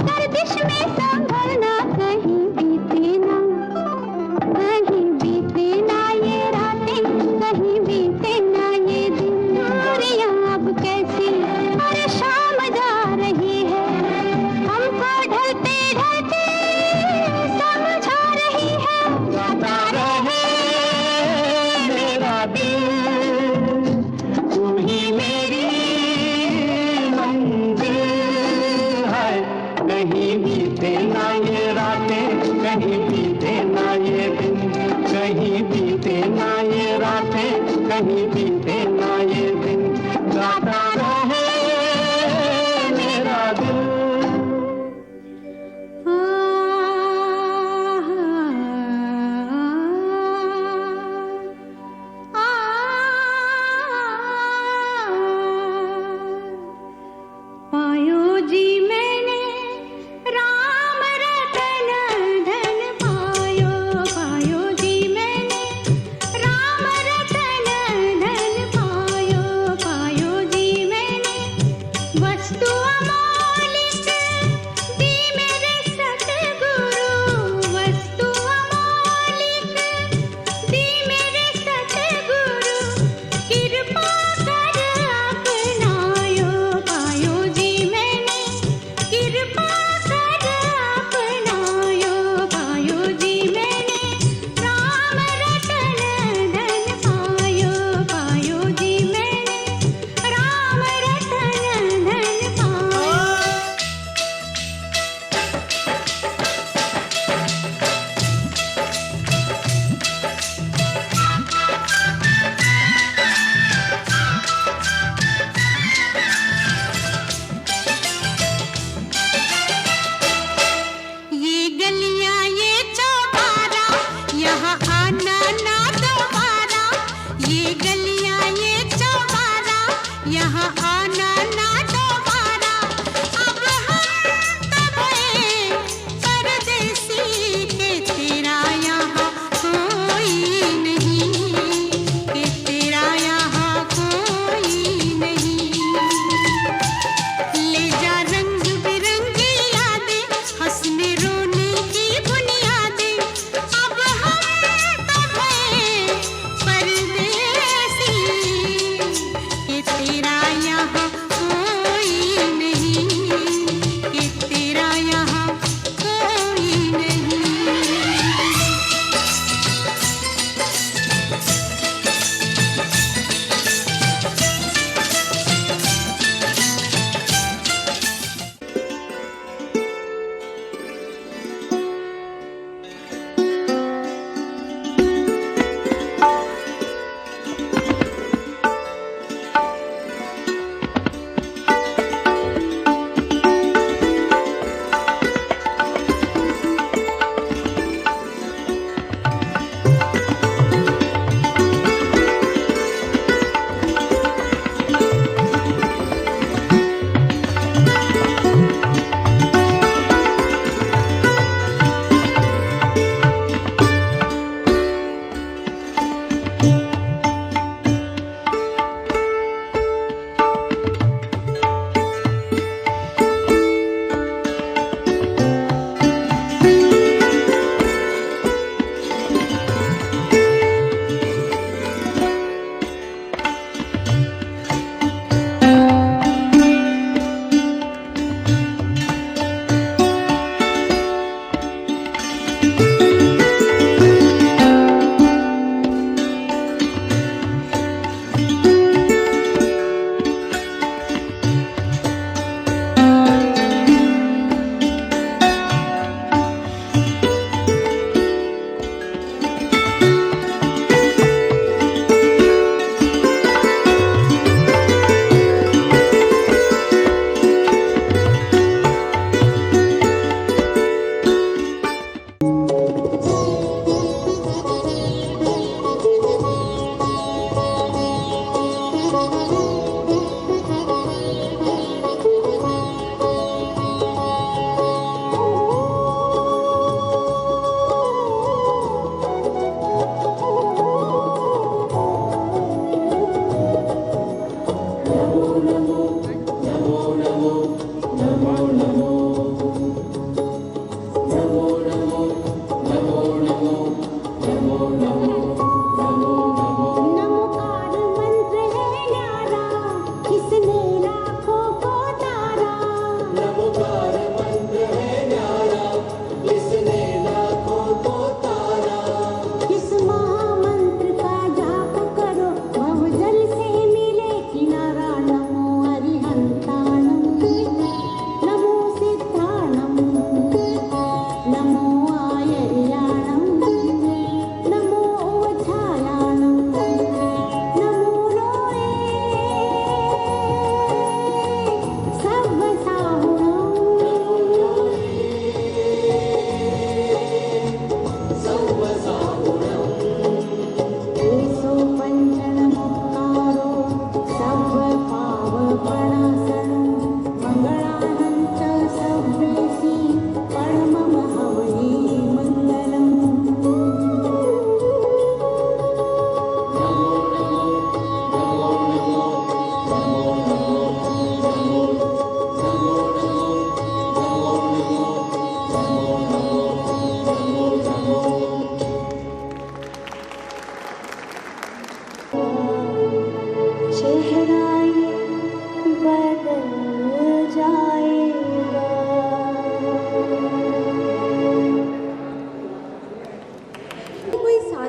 गर्दिश में संभलना, कहीं बीते ना, कहीं बीते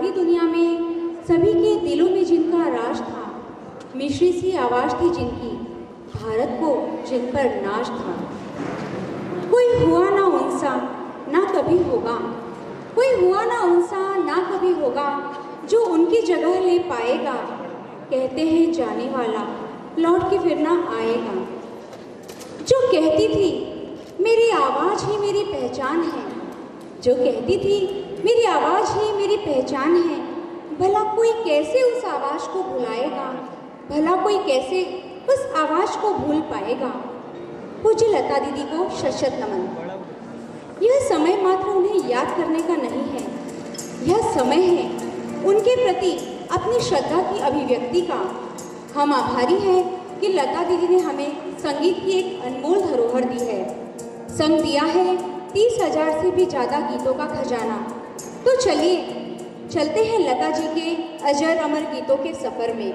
सारी दुनिया में सभी के दिलों में जिनका राज था, मिश्री सी आवाज़ थी जिनकी, भारत को जिन पर नाज था। कोई हुआ ना उनसा ना कभी होगा, कोई हुआ ना उनसा ना कभी होगा जो उनकी जगह ले पाएगा। कहते हैं जाने वाला लौट के फिर ना आएगा। जो कहती थी मेरी आवाज़ ही मेरी पहचान है, जो कहती थी मेरी आवाज़ ही मेरी पहचान है, भला कोई कैसे उस आवाज़ को भुलाएगा, भला कोई कैसे उस आवाज़ को भूल पाएगा। पूज्य लता दीदी को शत-शत नमन। यह समय मात्र उन्हें याद करने का नहीं है, यह समय है उनके प्रति अपनी श्रद्धा की अभिव्यक्ति का। हम आभारी हैं कि लता दीदी ने हमें संगीत की एक अनमोल धरोहर दी है, संग दिया है 30,000 से भी ज़्यादा गीतों का खजाना। तो चलिए चलते हैं लता जी के अजर अमर गीतों के सफ़र में।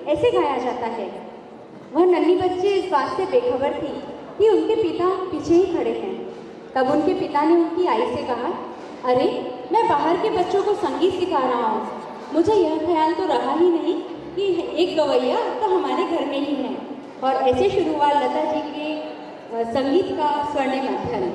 ऐसे गाया जाता है। वह नन्ही बच्ची इस बात से बेखबर थी कि उनके पिता पीछे ही खड़े हैं। तब उनके पिता ने उनकी आई से कहा, अरे मैं बाहर के बच्चों को संगीत सिखा रहा हूँ, मुझे यह ख्याल तो रहा ही नहीं कि एक गवैया तो हमारे घर में ही है। और ऐसे शुरू हुआ लता जी के संगीत का स्वर्णिम अध्ययन।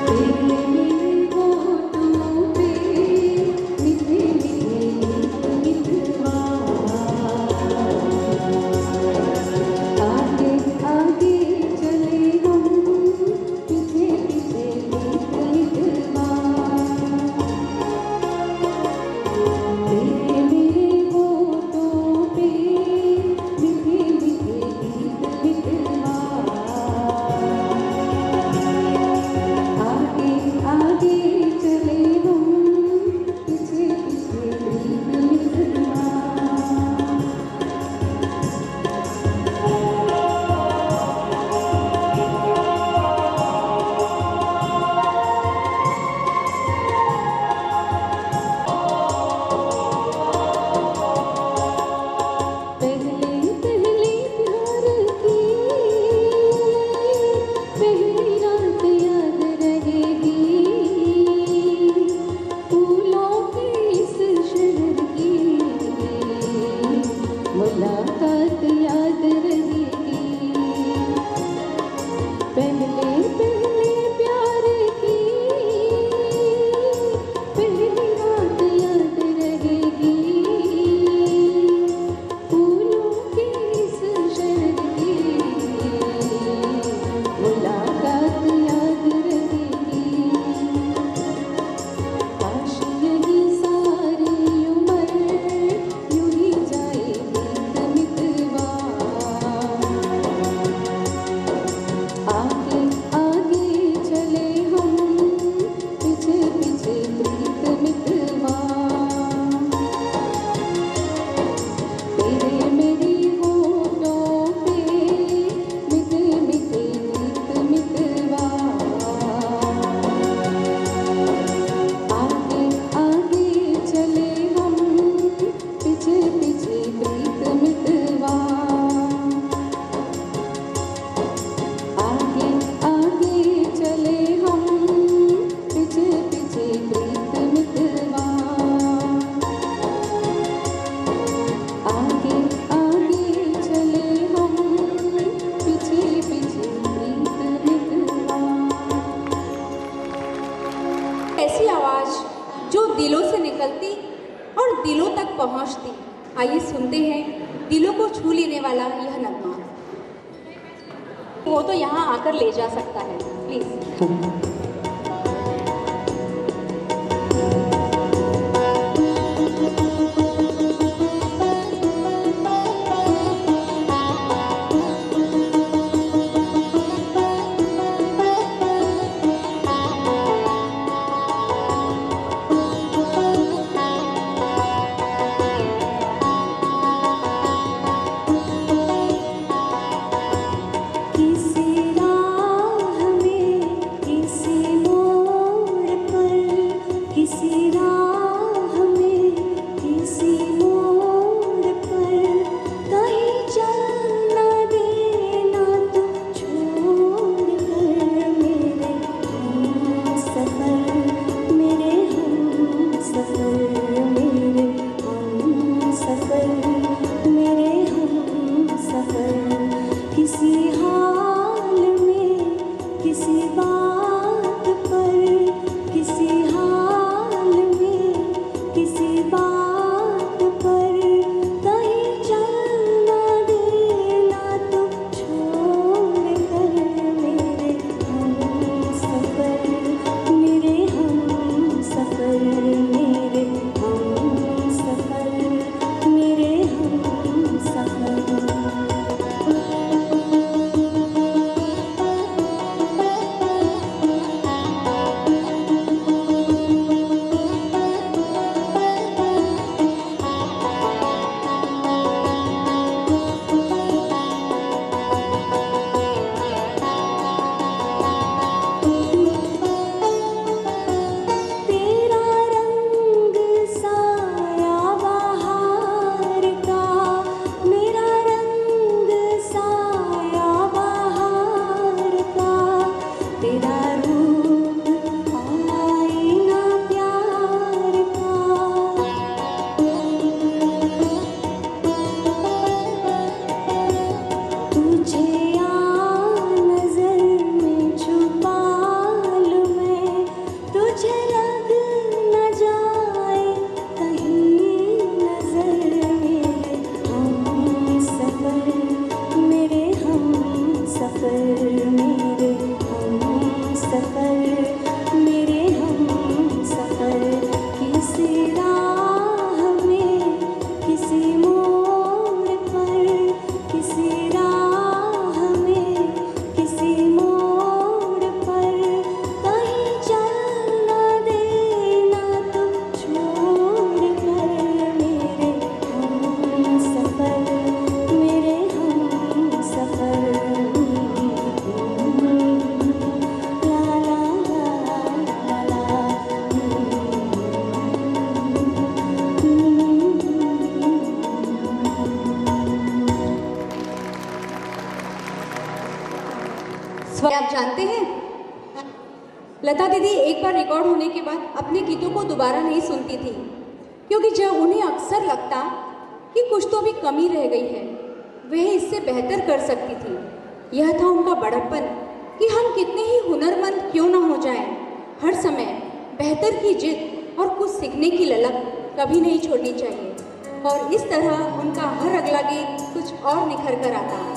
तेरे होठों पे पहुंचती। आइए सुनते हैं दिलों को छू लेने वाला यह नगमा। वो तो यहाँ आकर ले जा सकता है, प्लीज। आप जानते हैं, लता दीदी एक बार रिकॉर्ड होने के बाद अपने गीतों को दोबारा नहीं सुनती थी, क्योंकि जब उन्हें अक्सर लगता कि कुछ तो भी कमी रह गई है, वह इससे बेहतर कर सकती थी। यह था उनका बड़प्पन, कि हम कितने ही हुनरमंद क्यों ना हो जाएं, हर समय बेहतर की जिद और कुछ सीखने की ललक कभी नहीं छोड़नी चाहिए। और इस तरह उनका हर अगला गीत कुछ और निखर कर आता है।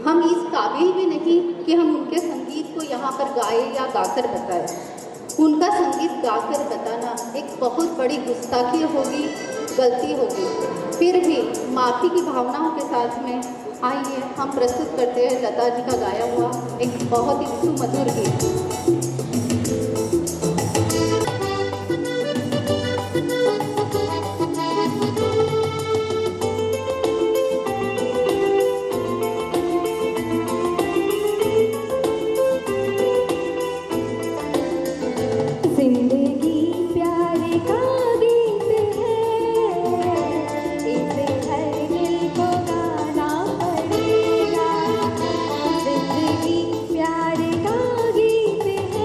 हम इस काबिल भी नहीं कि हम उनके संगीत को यहाँ पर गाए या गाकर बताएं। उनका संगीत गाकर बताना एक बहुत बड़ी गुस्ताखी होगी, गलती होगी। फिर भी माफ़ी की भावनाओं के साथ में आइए हम प्रस्तुत करते हैं लता जी का गाया हुआ एक बहुत ही सुमधुर गीत। प्यार का गीत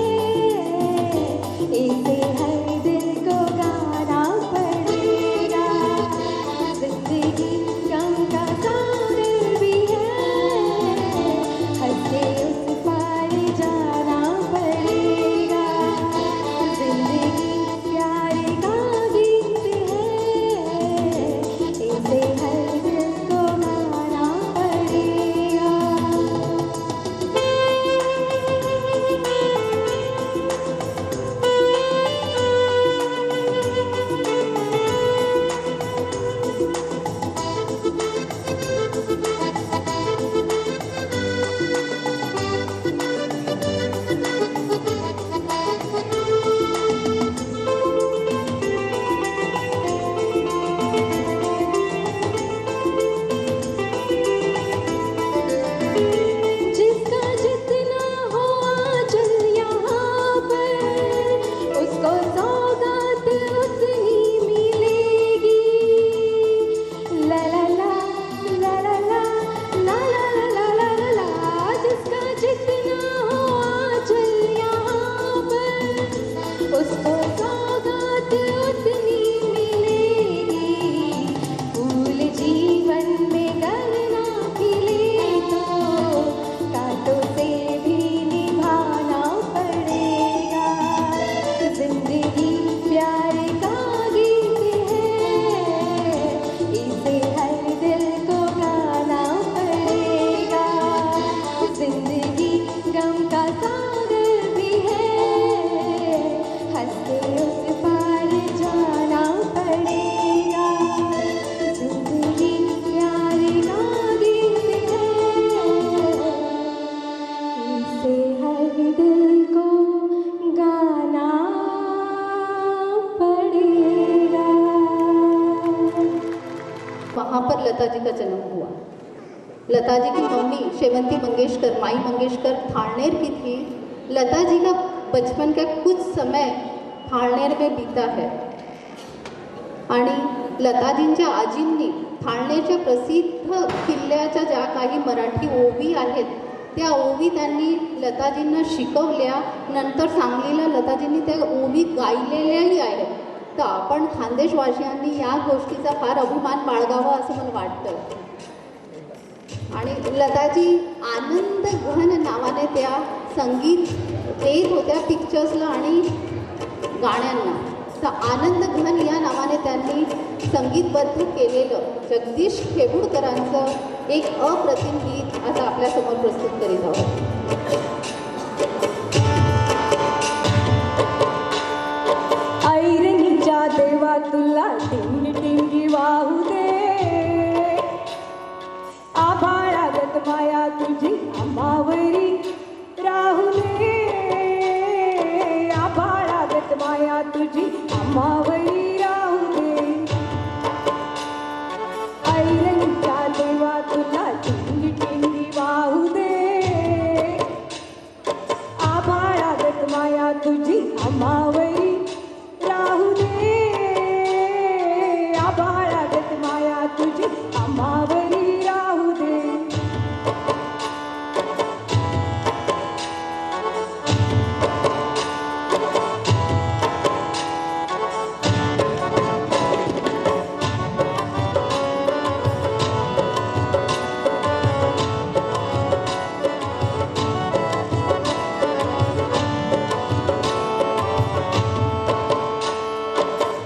का जन्म हुआ। लता जी की मम्मी शेवंती मंगेशकर, माई मंगेशकर थाळनेर की थी। लता जी का बचपन का कुछ समय थाळनेर में बीता है आणि लताजींच्या आजींनी थाळनेरच्या प्रसिद्ध किल्ल्याच्या ज्या काही मराठी ओवी आहेत त्या ओवी त्यांनी लताजींना शिकवल्या। नंतर सांगलीला लताजींनी त्या ओवी गायलेल्याही आहेत। तर आपण खानदेशवासियांनी या गोष्टीचा फार अभिमान बाळगावा असं मला वाटतं। आणि लताजी आनंद घन नावाने त्या संगीत देत होत्या पिक्चर्सला आणि गाण्यांना। तर आनंद घन या नावाने त्यांनी संगीतबद्ध केलेलं जगदीश खेबुडकरांचं एक अप्रतिम गीत आता आपल्यासमोर प्रस्तुत करीत आहोत। ऐरणीच्या देवा तुला टिंगी टिंगी वाहू दे, आभाळागत माया तुझी अंबावरी राहू दे, आभाळागत माया तुझी अंबावरी राहू दे। ऐरणीच्या देवा तुला टिंगी टिंगी वाहू दे, आभाळागत माया तुझी अंबावरी राहू दे, आभाळागत माया तुझी अंबावरी राहू दे।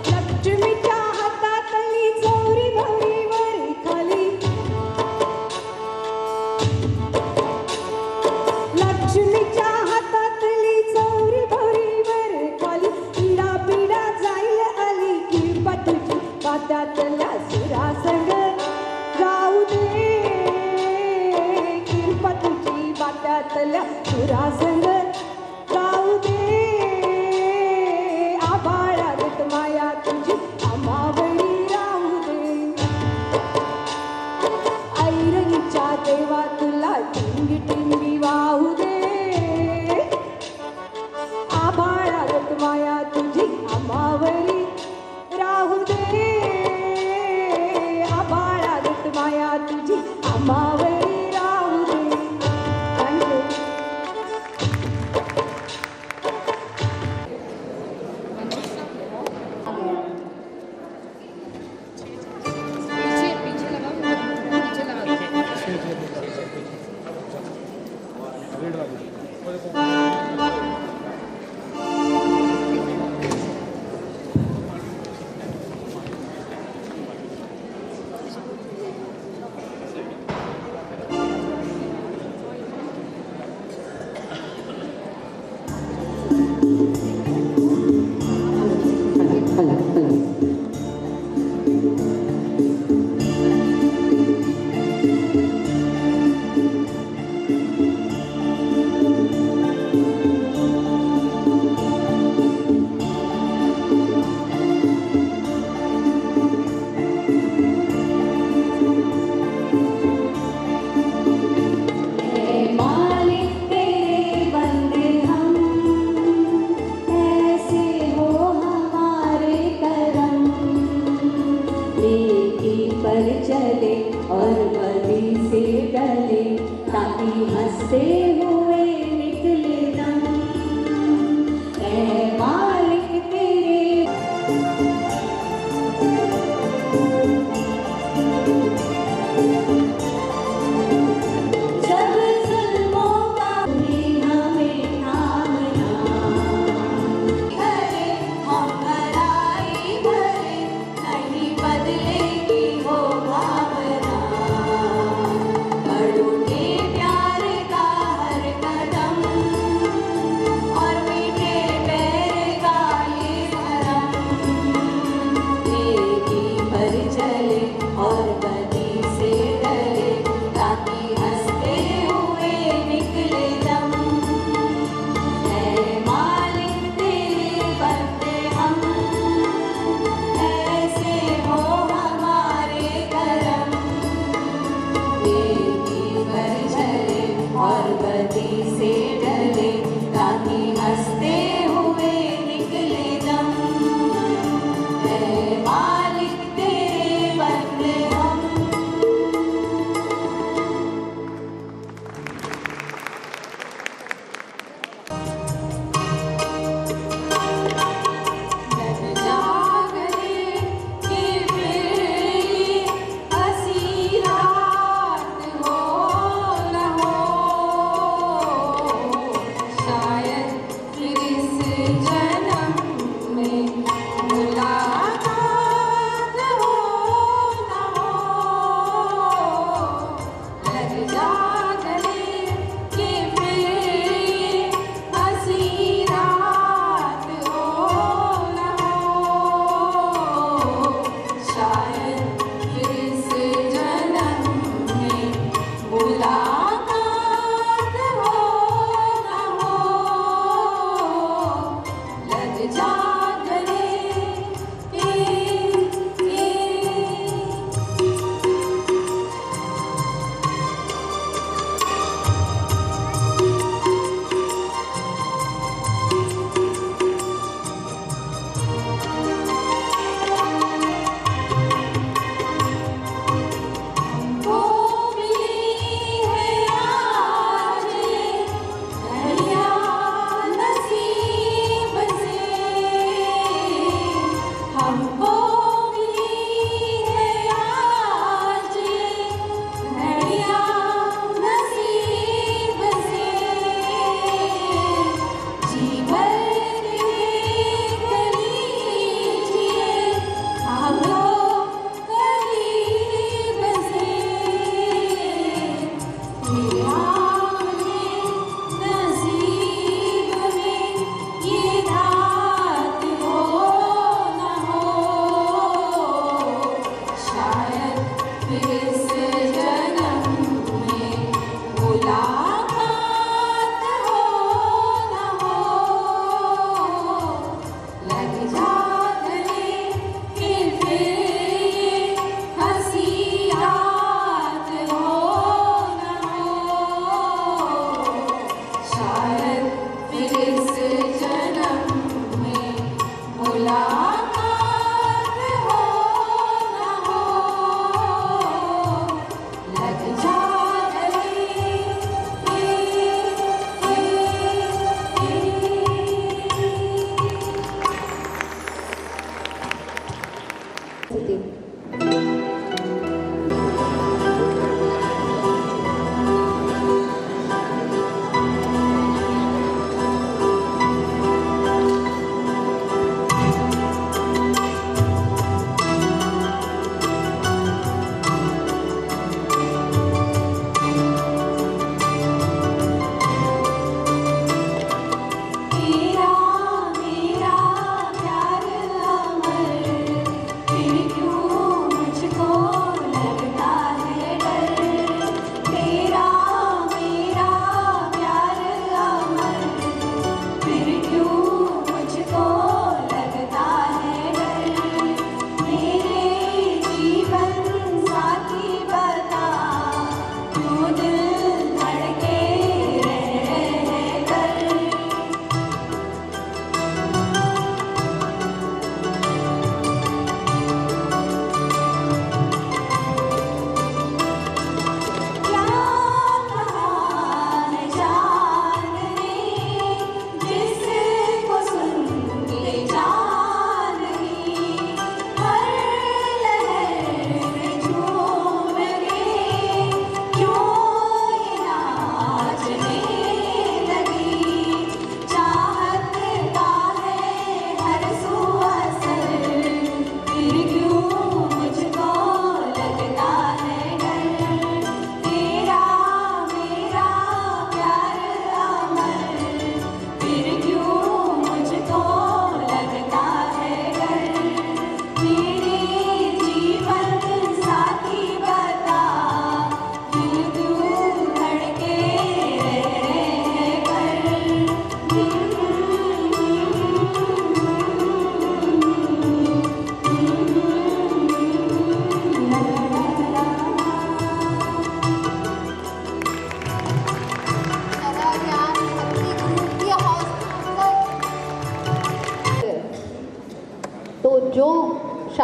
लक्ष्मीच्या हातातली चौरी भौरी वर खाली, लक्ष्मीच्या हातातली चौरी भौरी वर खाली, पिढा पिढा जाईल आली कृपा तुझी पात्यातल्या सुरासंग जाऊ दे, कृपा तुझी पात्यातल्या सुरासंग जाऊ दे, आभाळागत माया तुझी अंबावरी राहू दे। ऐरणीच्या देवा तुला टिंगी टिंगी वाहू दे, आभाळागत माया तुझी अंबावरी राहू दे, आभाळागत माया तुझी अंबावरी राहू दे। थँक्यू। हंसते हुए निकले दम, ऐ मालिक तेरे। जब जुल्मों का हमें थामना, भरे हम भराई भरे, नहीं बदलेगी वो भावना। बड़ों के प्यार का हर कदम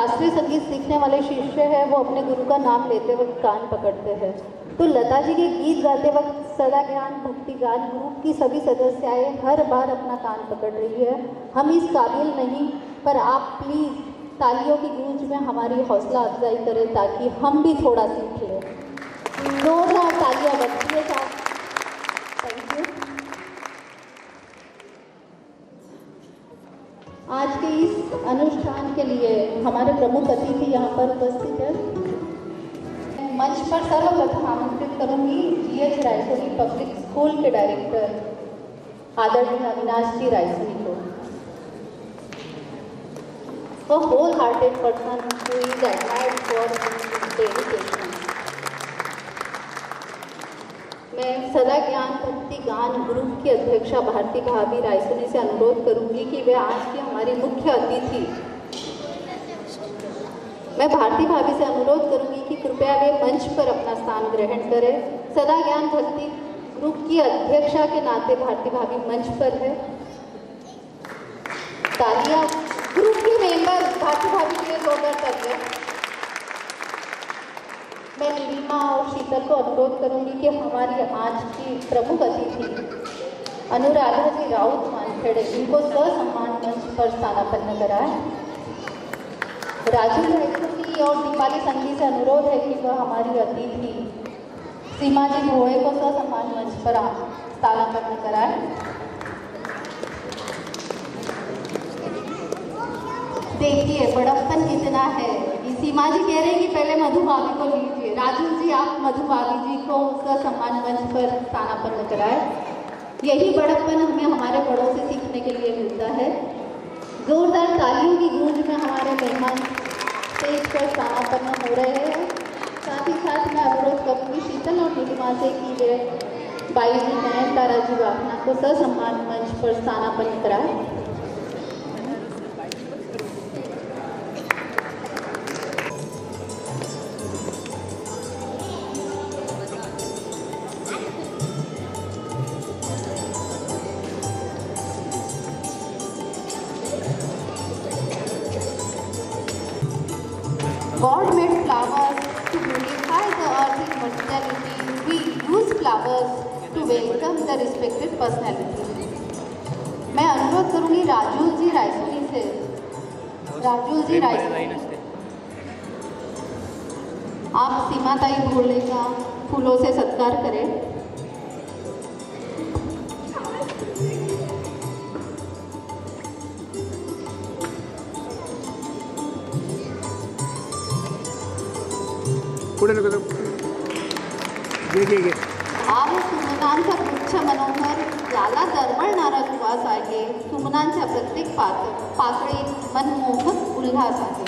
शास्त्रीय संगीत सीखने वाले शिष्य हैं वो अपने गुरु का नाम लेते वक्त कान पकड़ते हैं। तो लता जी के गीत गाते वक्त सदा ज्ञान भक्ति गान ग्रुप की सभी सदस्याएं हर बार अपना कान पकड़ रही है। हम इस काबिल नहीं, पर आप प्लीज़ तालियों की गूंज में हमारी हौसला अफजाई करें ताकि हम भी थोड़ा सीख लें। जोरदार तालियां बजती है साथ। Thank you. आज के इस अनुष्ठान के लिए हमारे प्रमुख अतिथि यहाँ पर उपस्थित हैं। मंच पर सर्वप्रथम आमंत्रित करूंगी GH रायसोनी पब्लिक स्कूल के डायरेक्टर आदरणीय अविनाश जी रायसोनी को। A whole-hearted person who is admired for his dedication. मैं सदा ज्ञान भक्ति गान ग्रुप की अध्यक्षा भारती भाभी रायसोनी से अनुरोध करूंगी कि वे आज की हमारी मुख्य अतिथि। मैं भारती भाभी से अनुरोध करूंगी कि कृपया वे मंच पर अपना स्थान ग्रहण करें। सदा ज्ञान भक्ति ग्रुप की अध्यक्षा के नाते भारती भाभी मंच पर है। तालियां ग्रुप के मेंबर भारती भाभी के लिए जोरदार तालियां। मैं नीलिमा और शीतल को अनुरोध करूंगी कि हमारी आज की प्रमुख अतिथि अनुराधा जी राउत मानखेड़े इनको ससम्मान मंच पर स्थानापन्न कराएं। राजू रायसोनी और दीपाली संघी से अनुरोध है कि वह हमारी अतिथि सीमा जी घोड़े को ससम्मान मंच पर स्थानापन्न कराएं। देखिए बड़प्पन कितना है। सीमा जी कह रहे हैं कि पहले मधु भाभी को लीजिए। राजू जी आप मधु भाभी जी को ससम्मान मंच पर स्थानापन्न कराएं। यही बड़प्पन हमें हमारे बड़ों से सीखने के लिए मिलता है। जोरदार तालियों की गूंज में हमारे मेहमान स्टेज पर स्थानापन्न हो रहे हैं। साथ ही साथ मैं अनुरोध करूँगी शीतल और नीलिमा से कि वे बाई जी नयनतारा जी वापना को ससम्मान मंच पर स्थानापन्न कराएं। God made flowers to beautify the earth in mortality. We use flowers to welcome the respected personality. मैं अनुरोध करूँगी राजू जी रायसोनी से। राजू जी रायसोनी आप सीमाताई घोड़े का फूलों से सत्कार करें। आव सुमनांचा गुच्छ मनोहर याला दरवळ नारळ सुवास आहे। सुमनांच्या प्रत्येक पाकळीत मनमोहक उल्हास आहे।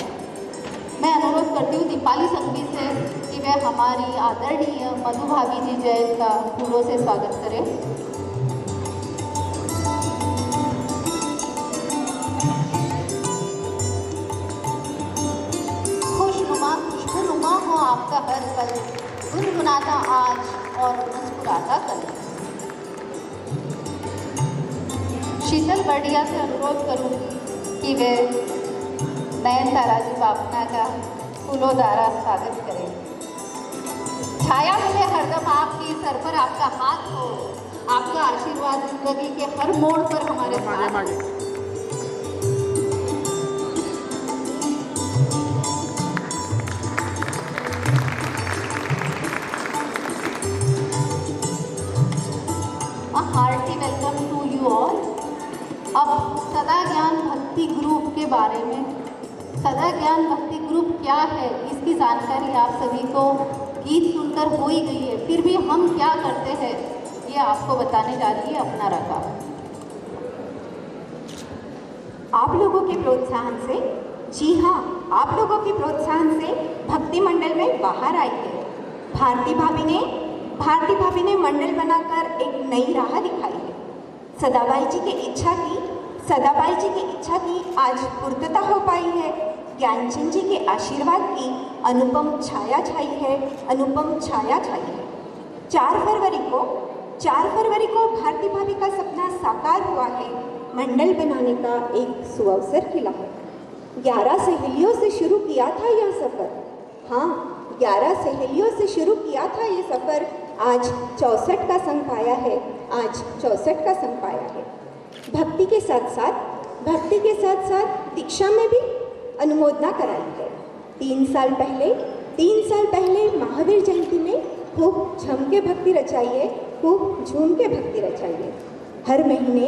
मैं अनुरोध करती हूँ दीपाली संघी से कि वे हमारी आदरणीय मधु भाभी जी जैन का फूलों से स्वागत करें। खुशनुमा हो आपका हर पल, गुनगुनाता आज और मुस्कुराता कल। शीतल बड़िया से अनुरोध करूँगी कि वे नयनतारा जी बापना का फूलों द्वारा स्वागत करें। छाया मिले हरदम आपकी, सर पर आपका हाथ हो, आपका आशीर्वाद जिंदगी के हर मोड़ पर हमारे साथ। Hearty welcome to you all. अब सदा ज्ञान भक्ति ग्रुप के बारे में, सदा ज्ञान भक्ति ग्रुप क्या है इसकी जानकारी आप सभी को गीत सुनकर हो ही गई है। फिर भी हम क्या करते हैं ये आपको बताने जा रही है अपना रखा। आप लोगों के प्रोत्साहन से, जी हाँ, आप लोगों के प्रोत्साहन से भक्ति मंडल में बाहर आई है। भारती भाभी ने मंडल बनाकर एक नई राह दिखाई है। सदाबाई जी की इच्छा की आज पूर्तता हो पाई है। ज्ञानचंद जी के आशीर्वाद की अनुपम छाया छाई है। 4 फरवरी को भारती भाभी का सपना साकार हुआ है। मंडल बनाने का एक सुअवसर खिला है। 11 सहेलियों से शुरू किया था यह सफ़र। हाँ, 11 सहेलियों से शुरू किया था ये सफ़र। आज 64 का संग पाया है, आज 64 का संग पाया है। भक्ति के साथ साथ दीक्षा में भी अनुमोदना कराई है। 3 साल पहले महावीर जयंती में खूब झम के भक्ति रचाइए, खूब झूम के भक्ति रचाइए। हर महीने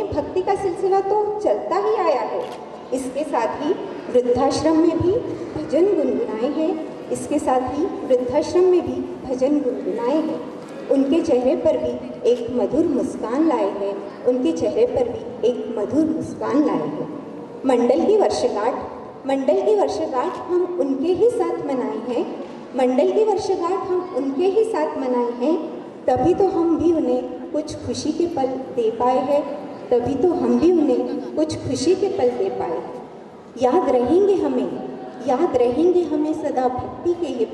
भक्ति का सिलसिला तो चलता ही आया है। इसके साथ ही वृद्धाश्रम में भी भजन गुनगुनाए हैं। उनके चेहरे पर भी एक मधुर मुस्कान लाए हैं। मंडल की वर्षगांठ हम उनके ही साथ मनाए हैं। तभी तो हम भी उन्हें कुछ खुशी के पल दे पाए हैं। याद रहेंगे हमें सदा भक्ति के ये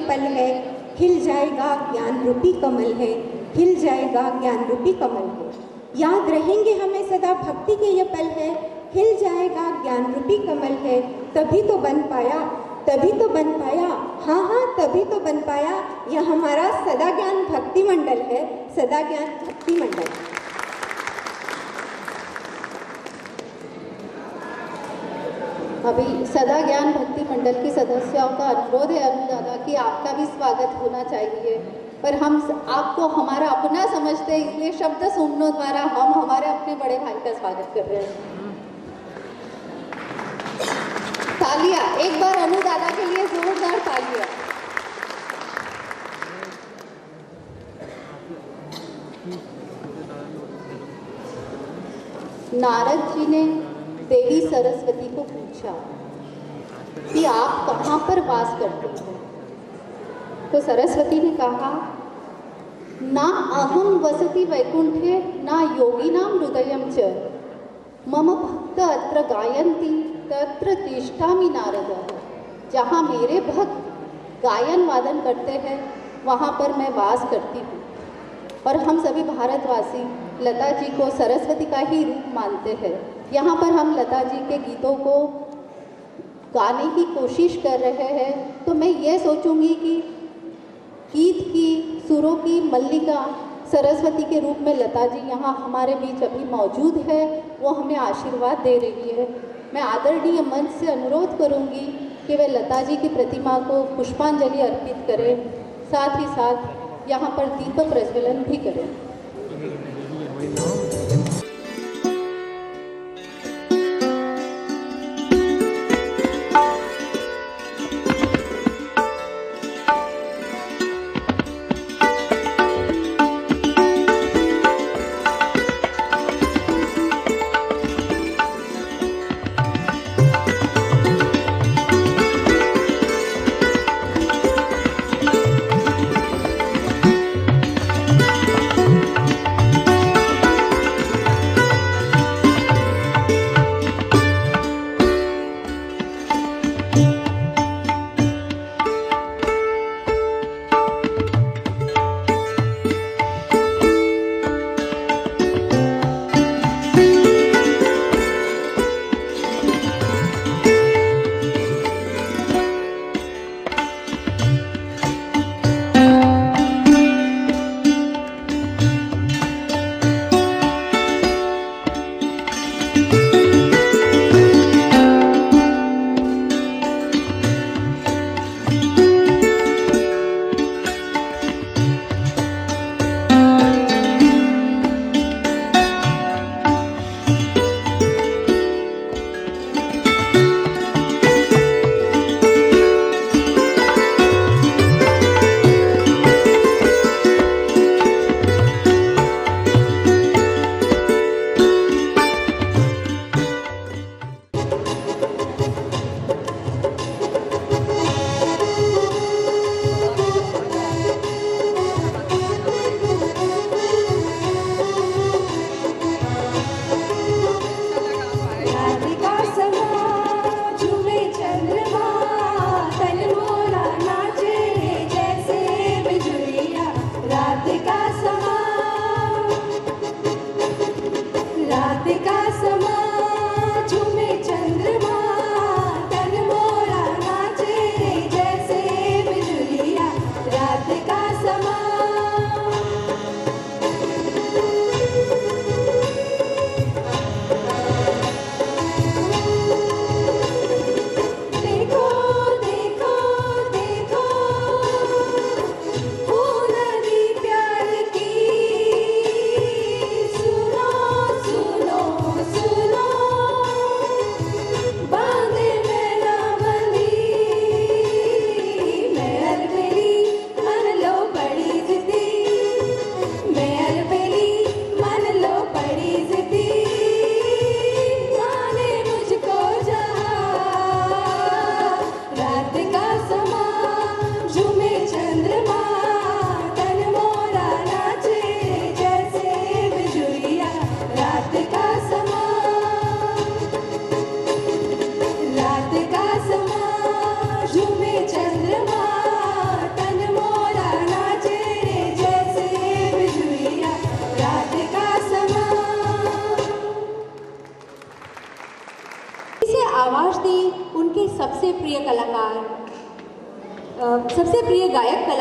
पल है। खिल जाएगा ज्ञान रूपी कमल है। याद रहेंगे हमें सदा भक्ति के ये पल है। खिल जाएगा ज्ञान रूपी कमल है। तभी तो बन पाया। हाँ, तभी तो बन पाया। यह हमारा सदा ज्ञान भक्ति मंडल है। अभी सदा ज्ञान भक्ति मंडल के सदस्यों का अनुरोध है अनुदादा कि आपका भी स्वागत होना चाहिए, पर हम आपको हमारा अपना समझते हैं, इसलिए शब्द सुमनों द्वारा हम हमारे अपने बड़े भाई का स्वागत कर रहे हैं। तालियां एक बार अनुदादा के लिए, जोरदार तालियां। नारद जी ने देवी सरस्वती को पूछा कि आप कहाँ पर वास करते हो? तो सरस्वती ने कहा, ना अहम वसति वैकुंठे ना योगिनां हृदयं च मम भक्त अत्र गायन्ति तत्र तिष्ठामि नारद। जहाँ मेरे भक्त गायन वादन करते हैं वहाँ पर मैं वास करती हूँ। और हम सभी भारतवासी लता जी को सरस्वती का ही रूप मानते हैं। यहाँ पर हम लता जी के गीतों को गाने की कोशिश कर रहे हैं, तो मैं ये सोचूंगी कि गीत की सुरों की मल्लिका सरस्वती के रूप में लता जी यहाँ हमारे बीच अभी मौजूद है, वो हमें आशीर्वाद दे रही है। मैं आदरणीय मंच से अनुरोध करूँगी कि वे लता जी की प्रतिमा को पुष्पांजलि अर्पित करें, साथ ही साथ यहाँ पर दीप प्रज्वलन भी करें।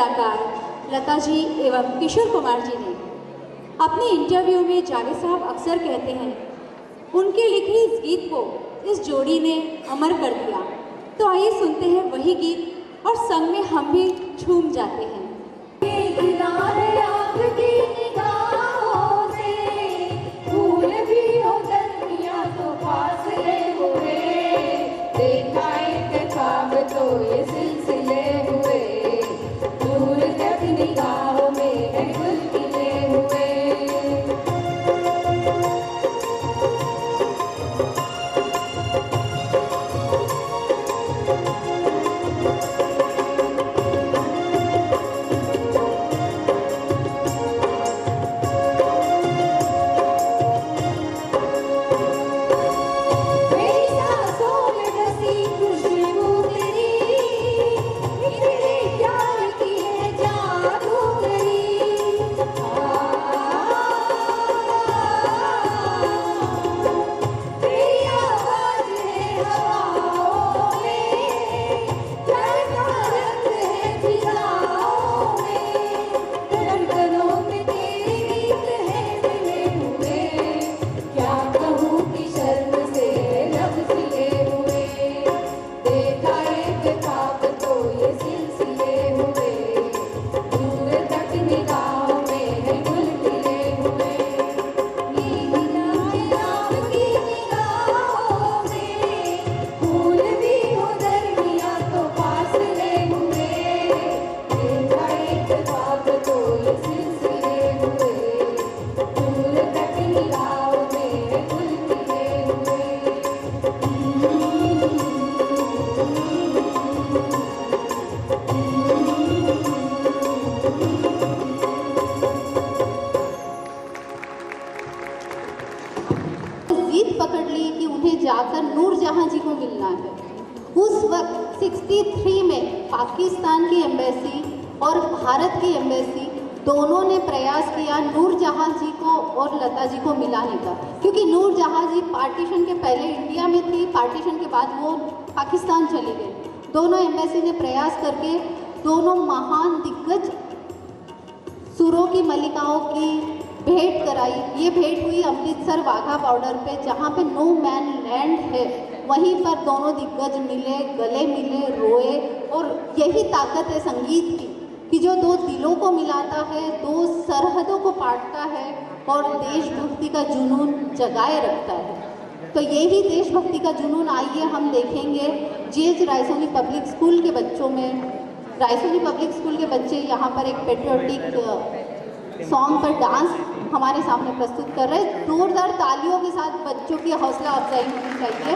कलाकार लता जी एवं किशोर कुमार जी ने अपने इंटरव्यू में जावेद साहब अक्सर कहते हैं उनके लिखे इस गीत को इस जोड़ी ने अमर कर दिया। तो आइए सुनते हैं वही गीत और संग में हम भी झूम जाते हैं। किनारे आपकी निगाहों से फूल भी हो गर्मियां तो फासले हुए, देखा एक ख्वाब तो ये सिलसिले हुए, दूर तक निगाहों में है गुल खिले हुए। पकड़ ली कि उन्हें जाकर नूरजहां जी को मिलना है। उस वक्त 63 में पाकिस्तान की एम्बेसी और भारत की एम्बेसी दोनों ने प्रयास किया नूरजहां जी को और लता जी को मिलाने का, क्योंकि नूरजहां जी पार्टीशन के पहले इंडिया में थी, पार्टीशन के बाद वो पाकिस्तान चली गई। दोनों एम्बेसी ने प्रयास करके दोनों महान दिग्गज सुरों की मलिकाओं की भेंट कराई। ये भेंट हुई अमृतसर वाघा बॉर्डर पे, जहाँ पे नो मैन लैंड है। वहीं पर दोनों दिग्गज मिले, गले मिले, रोए। और यही ताकत है संगीत की कि जो दो दिलों को मिलाता है, दो सरहदों को पाटता है और देशभक्ति का जुनून जगाए रखता है। तो यही देशभक्ति का जुनून आइए हम देखेंगे जीएच रायसोनी पब्लिक स्कूल के बच्चों में। रायसोनी पब्लिक स्कूल के बच्चे यहाँ पर एक पेट्रियोटिक सॉन्ग पर डांस हमारे सामने प्रस्तुत कर रहे हैं। जोरदार तालियों के साथ बच्चों की हौसला अफजाई होनी चाहिए।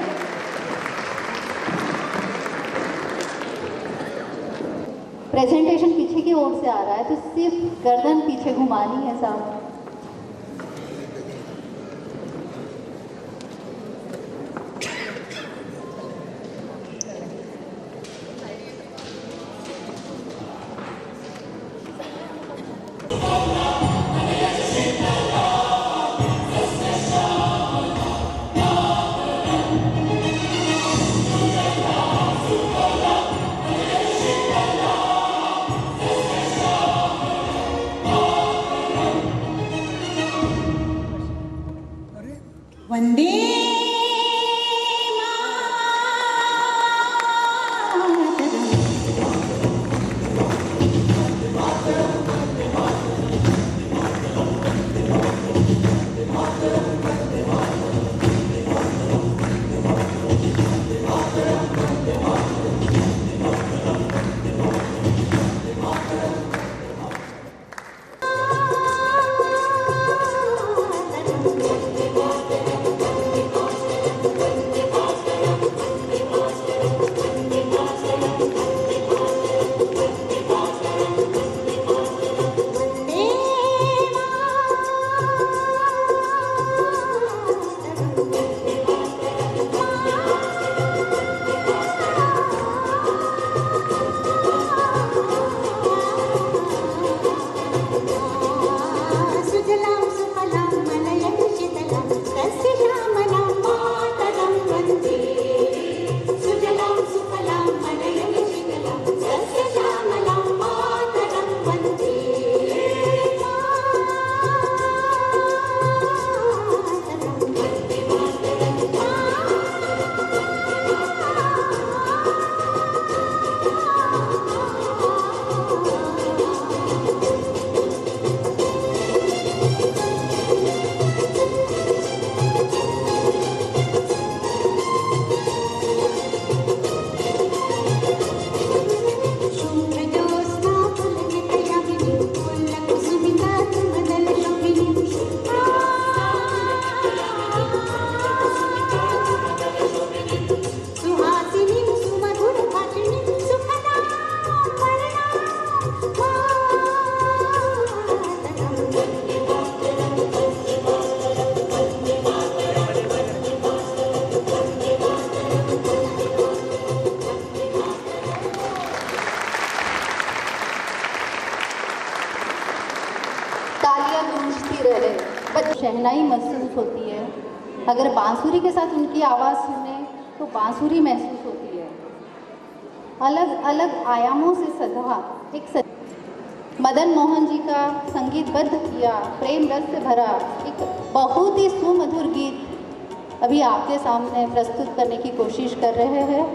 प्रेजेंटेशन पीछे की ओर से आ रहा है, तो सिर्फ गर्दन पीछे घुमानी है साहब। तालियां गूंजती रहे, बस शहनाई महसूस होती है। अगर बांसुरी के साथ उनकी आवाज़ सुने तो बांसुरी महसूस होती है। अलग अलग आयामों से सधा मदन मोहन जी का संगीतबद्ध किया, प्रेम रस से भरा एक बहुत ही सुमधुर गीत अभी आपके सामने प्रस्तुत करने की कोशिश कर रहे हैं।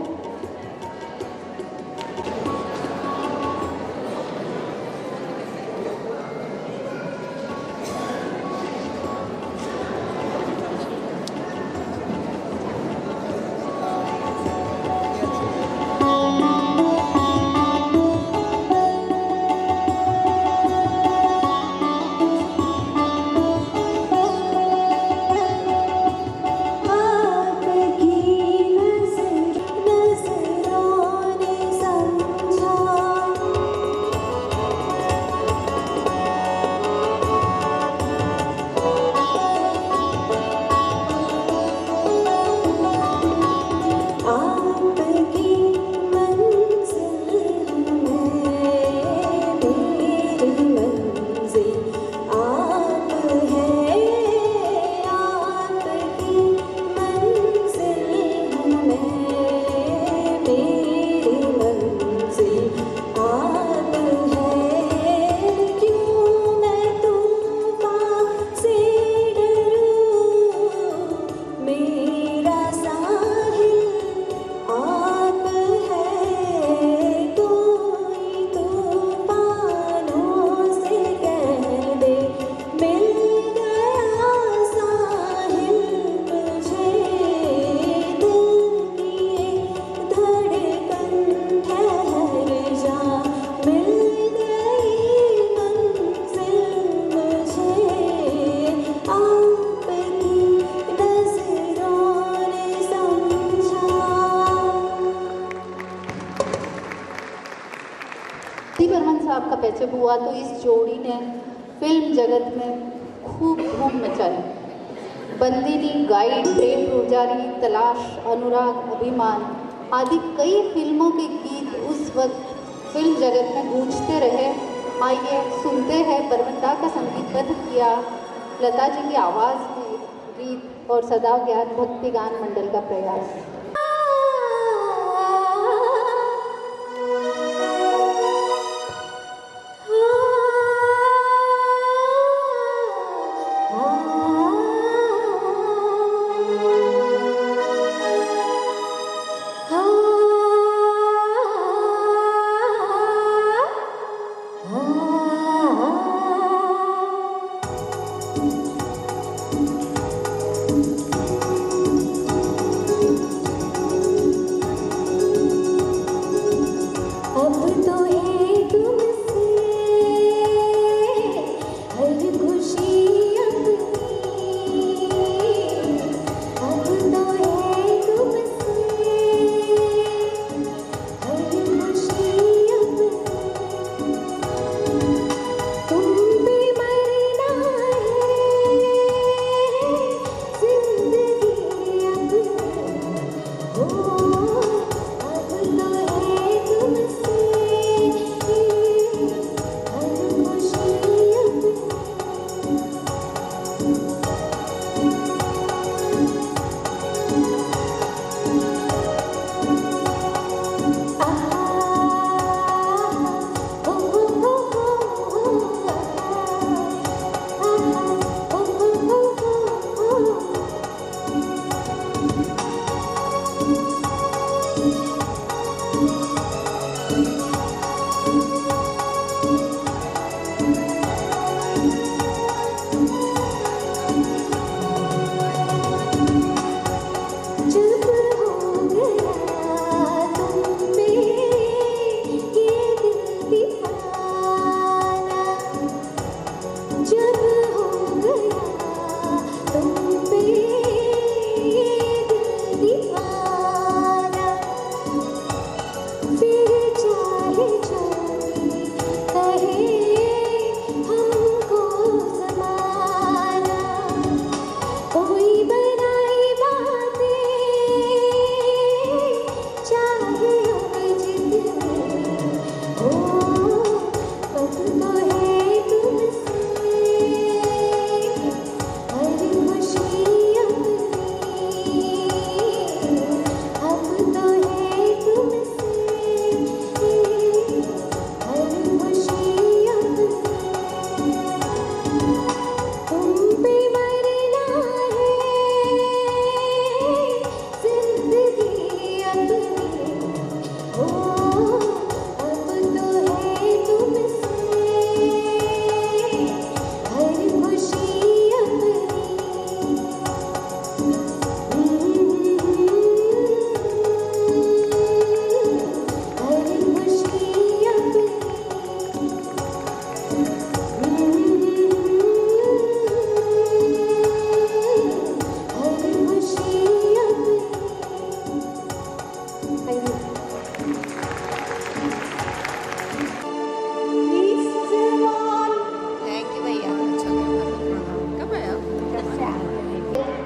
साहब का पैचअप हुआ तो इस जोड़ी ने फिल्म जगत में खूब धूम मचाई। बंदिनी, गाइड, प्रेम पुजारी, तलाश, अनुराग, अभिमान आदि कई फिल्मों के गीत उस वक्त फिल्म जगत में गूंजते रहे। आइए सुनते हैं बर्मंदा का संगीतबद्ध किया लता जी की आवाज़ में गीत और सदा ज्ञात भक्ति गान मंडल का प्रयास।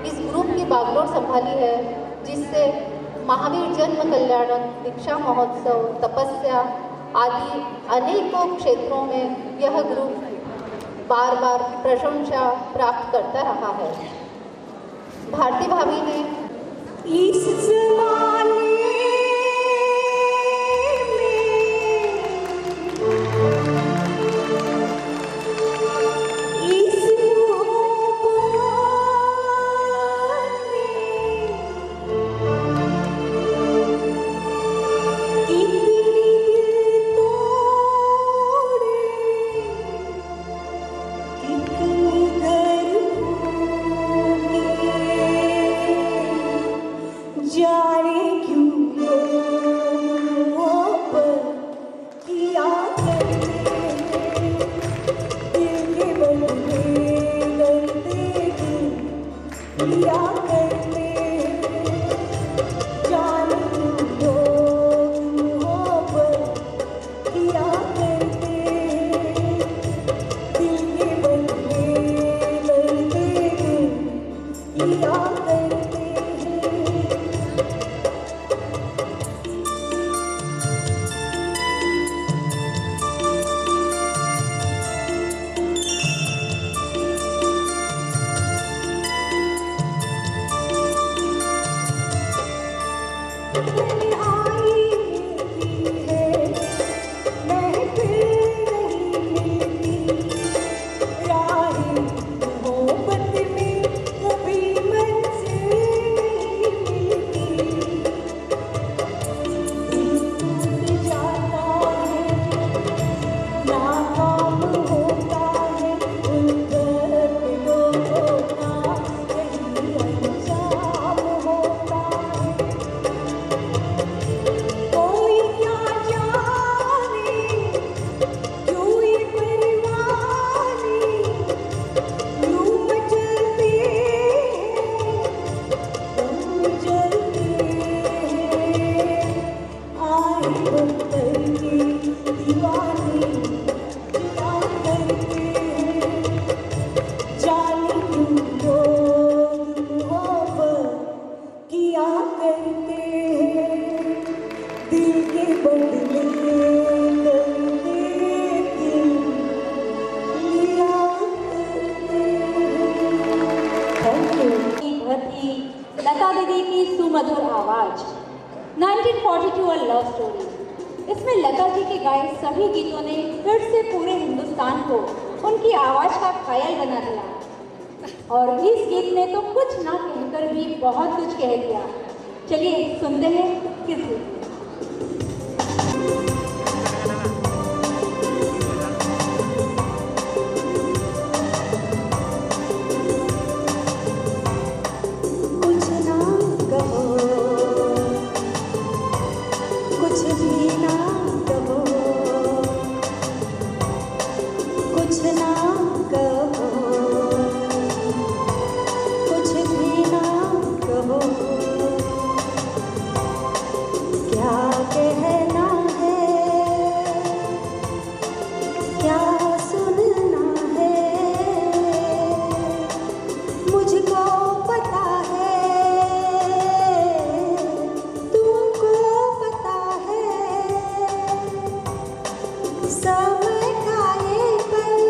इस ग्रुप की बागडोर संभाली है, जिससे महावीर जन्म कल्याणक, दीक्षा महोत्सव, तपस्या आदि अनेकों क्षेत्रों में यह ग्रुप बार बार प्रशंसा प्राप्त करता रहा है। भारती भाभी ने इस ज़माने जाने क्यों किया करते दिल के बंदे करते किया करते जाने क्यों किया करते दिल के बंदे करते किया करते लता दीदी की सुमधुर आवाज 1942 अ लव स्टोरी। इसमें लता जी के गाए सभी गीतों ने फिर से पूरे हिंदुस्तान को उनकी आवाज का कायल बना दिया और इस गीत ने तो कुछ ना कहकर भी बहुत कुछ कह दिया। चलिए सुनते हैं किस गीत। समय का ये पल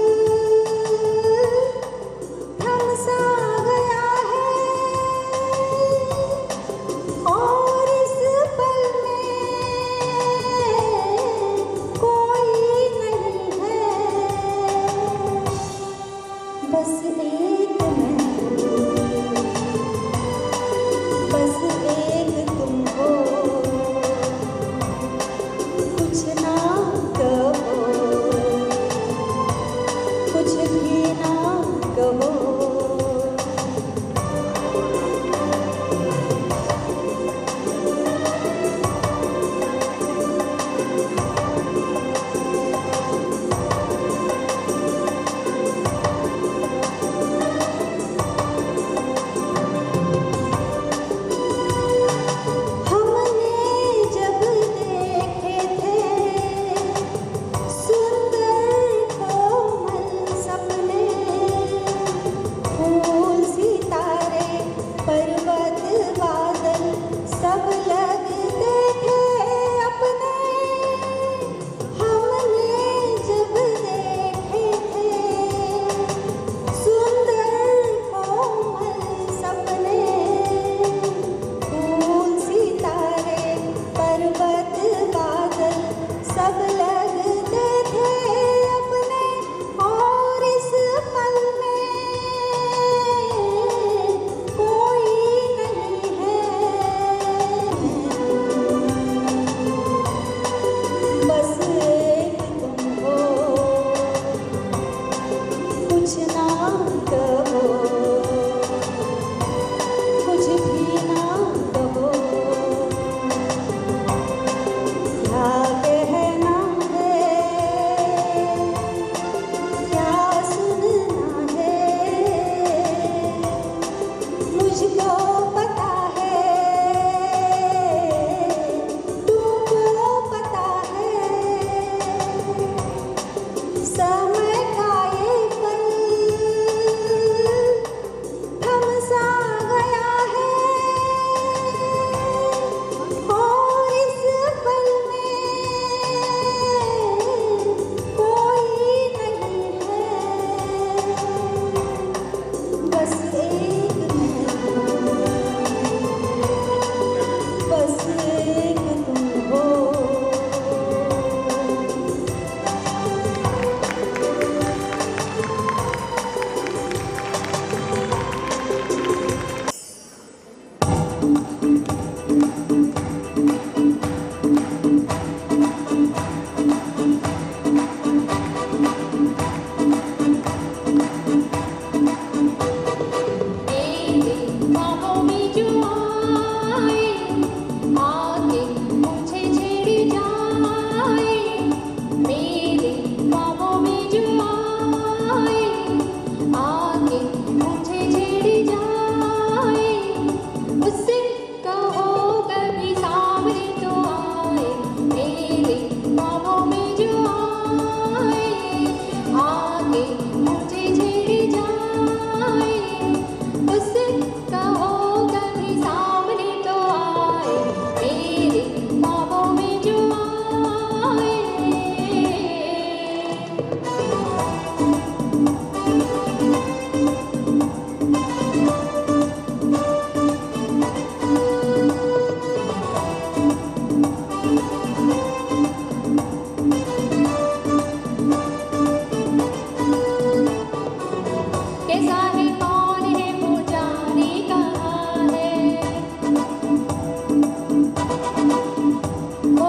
आगे मुझे छेड़ जाए, उससे कहो कभी सामने तो आए, मेरे ख्वाबों में जो आए। कैसा है कौन है वो जाने कहाँ है, ओ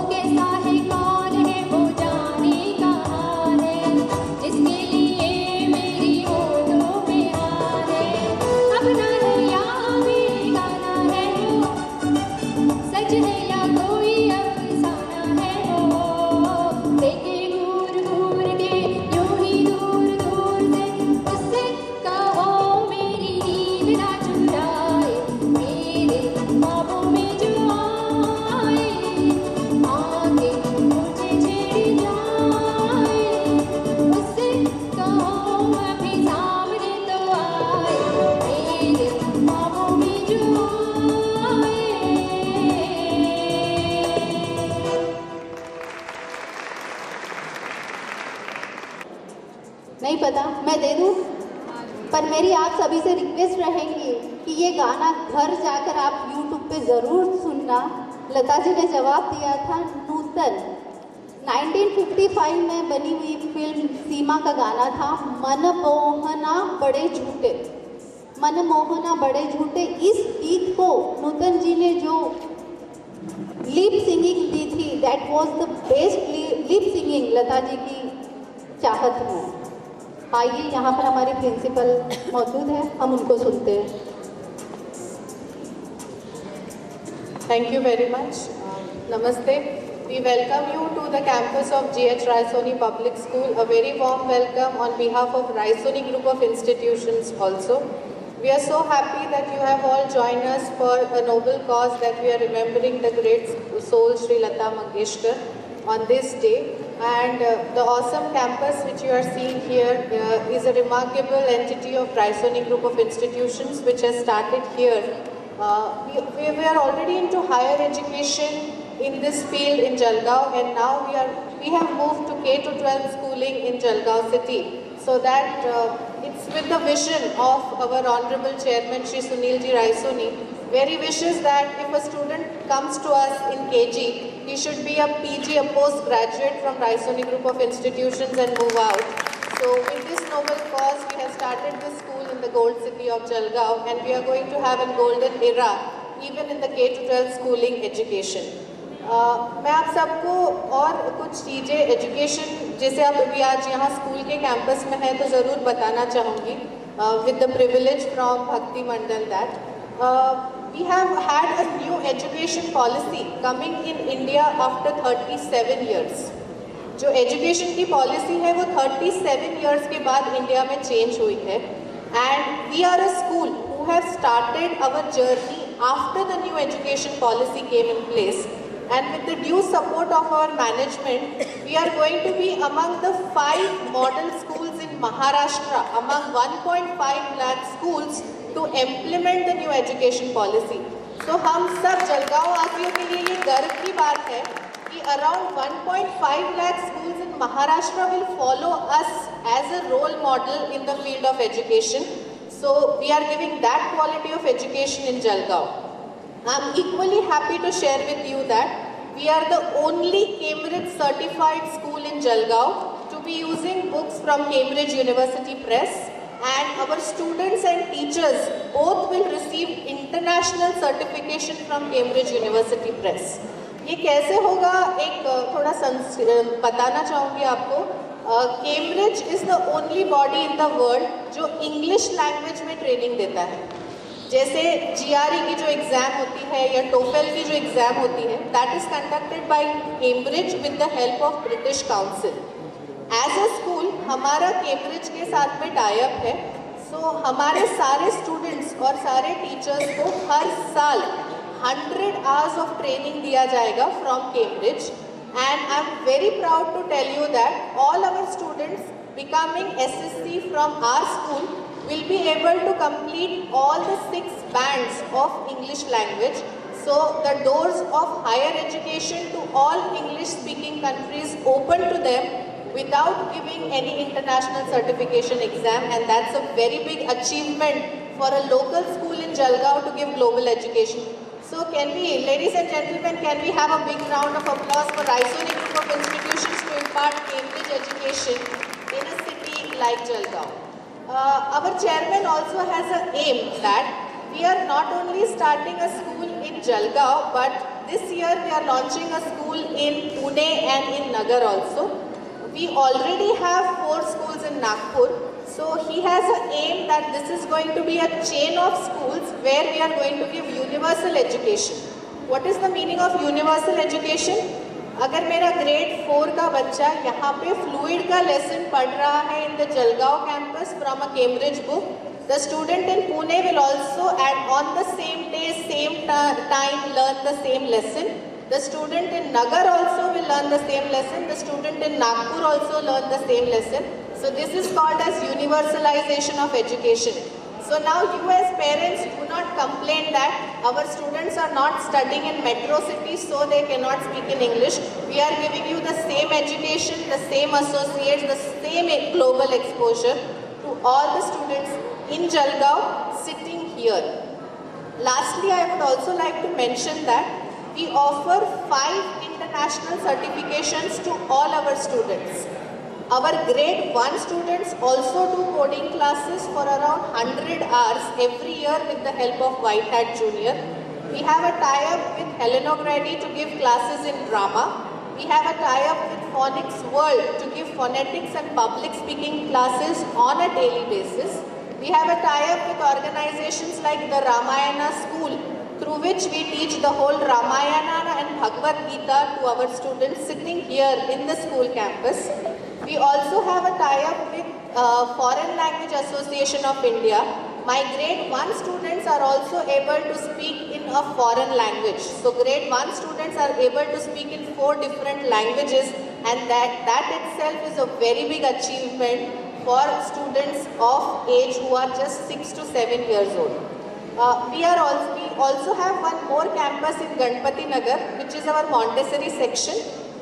कैसा है कौन है वो जाने कहाँ है, जिसके लिए मेरी होठों पे हार है। अपना है या बेगाना है वो, सच है या कोई अफसाना है वो, देखे घूर घूर के यूं ही दूर दूर से, उससे कहो मेरी नींद ना चुराए, मेरे ख्वाबों में जो आए, आगे मुझे छेड़ जाए, उससे कहो अभी सामने तो आए, मेरे ख्वाबों में जो आए। नहीं पता, मैं दे दूँ, पर मेरी आप सभी से रिक्वेस्ट रहेगी कि ये गाना घर जाकर आप YouTube पे ज़रूर सुनना। लता जी ने जवाब दिया था नूतन। 1955 में बनी हुई फिल्म सीमा का गाना था मन मोहना बड़े झूठे, मन मोहना बड़े झूठे। इस गीत को नूतन जी ने जो लिप सिंगिंग दी थी, that was the best lip singing Lata ji की चाहत में। आइए, यहाँ पर हमारे प्रिंसिपल मौजूद हैं, हम उनको सुनते हैं। Thank you very much. Namaste. We welcome you to the campus of GH Raisoni Public School. A very warm welcome on behalf of Raisoni Group of Institutions also. We are so happy that you have all joined us for a noble cause, that we are remembering the great soul Sri Lata Mangeshkar on this day. And the awesome campus which you are seeing here is a remarkable entity of Raisoni Group of Institutions which has started here. We are already into higher education in this field in Jalgaon, and now we have moved to K-12 schooling in Jalgaon city. So that it's with the vision of our Honorable Chairman Shri Sunil Ji Raisoni, where he wishes that if a student comes to us in KG, he should be a PG, a postgraduate from Raisoni Group of Institutions and move out. So with this noble cause, we have started this school in the Gold City of Jalgaon, and we are going to have a golden era even in the K-12 schooling education. मैं आप सबको और कुछ चीज़ें education जैसे आप अभी आज यहाँ स्कूल के कैंपस में हैं तो ज़रूर बताना चाहूँगी with the privilege from Bhakti Mandal that we have had a new education policy coming in India after 37 years. जो एजुकेशन की पॉलिसी है वो 37 ईयर्स के बाद इंडिया में चेंज हुई है, and we are a school who have started our journey after the new education policy came in place. And with the due support of our management, we are going to be among the 5 model schools in Maharashtra, among 1.5 lakh schools to implement the new education policy. So हम सब जलगांव वासियों के लिए ये गर्व की बात है कि around 1.5 lakh schools in Maharashtra will follow us as a role model in the field of education. So we are giving that quality of education in Jalgaon. I'm equally happy to share with you that we are the only Cambridge certified school in Jalgaon to be using books from Cambridge University Press, and our students and teachers both will receive international certification from Cambridge University Press. ये कैसे होगा एक थोड़ा बताना चाहूँगी आपको. Cambridge is the only body in the world जो English language में ट्रेनिंग देता है. जैसे GRE की जो एग्ज़ाम होती है या TOEFL की जो एग्ज़ाम होती है, that is conducted by Cambridge with the help of British Council. As a school हमारा केम्ब्रिज के साथ में टाई अप है. सो हमारे सारे स्टूडेंट्स और सारे टीचर्स को हर साल 100 आवर्स ऑफ ट्रेनिंग दिया जाएगा from Cambridge, and I am very proud to tell you that all our students becoming SSC from our school will be able to complete all the 6 bands of English language. So the doors of higher education to all English speaking countries open to them without giving any international certification exam, and that's a very big achievement for a local school in Jalgaon to give global education. So can we, ladies and gentlemen, can we have a big round of applause for Raisoni Group of Institutions to impart Cambridge education in a city like Jalgaon. Our chairman also has an aim that we are not only starting a school in Jalgaon, but this year we are launching a school in Pune and in Nagar also. We already have 4 schools in Nagpur. So he has an aim that this is going to be a chain of schools where we are going to give universal education. What is the meaning of universal education? अगर मेरा grade 4 का बच्चा यहाँ पे fluid का lesson पढ़ रहा है in the Jalgaon campus from a Cambridge book, the student in Pune will also and on the same day, same time learn the same lesson. The student in Nagar also will learn the same lesson. The student in Nagpur also learn the same lesson. So this is called as universalization of education. So now you as parents do not complain that our students are not studying in metro cities so they cannot speak in English. We are giving you the same education, the same associates, the same global exposure to all the students in Jalgaon sitting here. Lastly, I would also like to mention that we offer 5 international certifications to all our students. Our grade 1 students also do coding classes for around 100 hours every year with the help of White Hat Junior. We have a tie-up with Helena Grady to give classes in drama. We have a tie-up with Phonics World to give phonetics and public speaking classes on a daily basis. We have a tie-up with organizations like the Ramayana School, through which we teach the whole Ramayana and Bhagavad Gita to our students sitting here in the school campus. We also have a tie-up with Foreign Language Association of India. My grade 1 students are also able to speak in a foreign language. So grade 1 students are able to speak in 4 different languages, and that itself is a very big achievement for students of age who are just 6 to 7 years old. We also have one more campus in Ganpati Nagar, which is our Montessori section.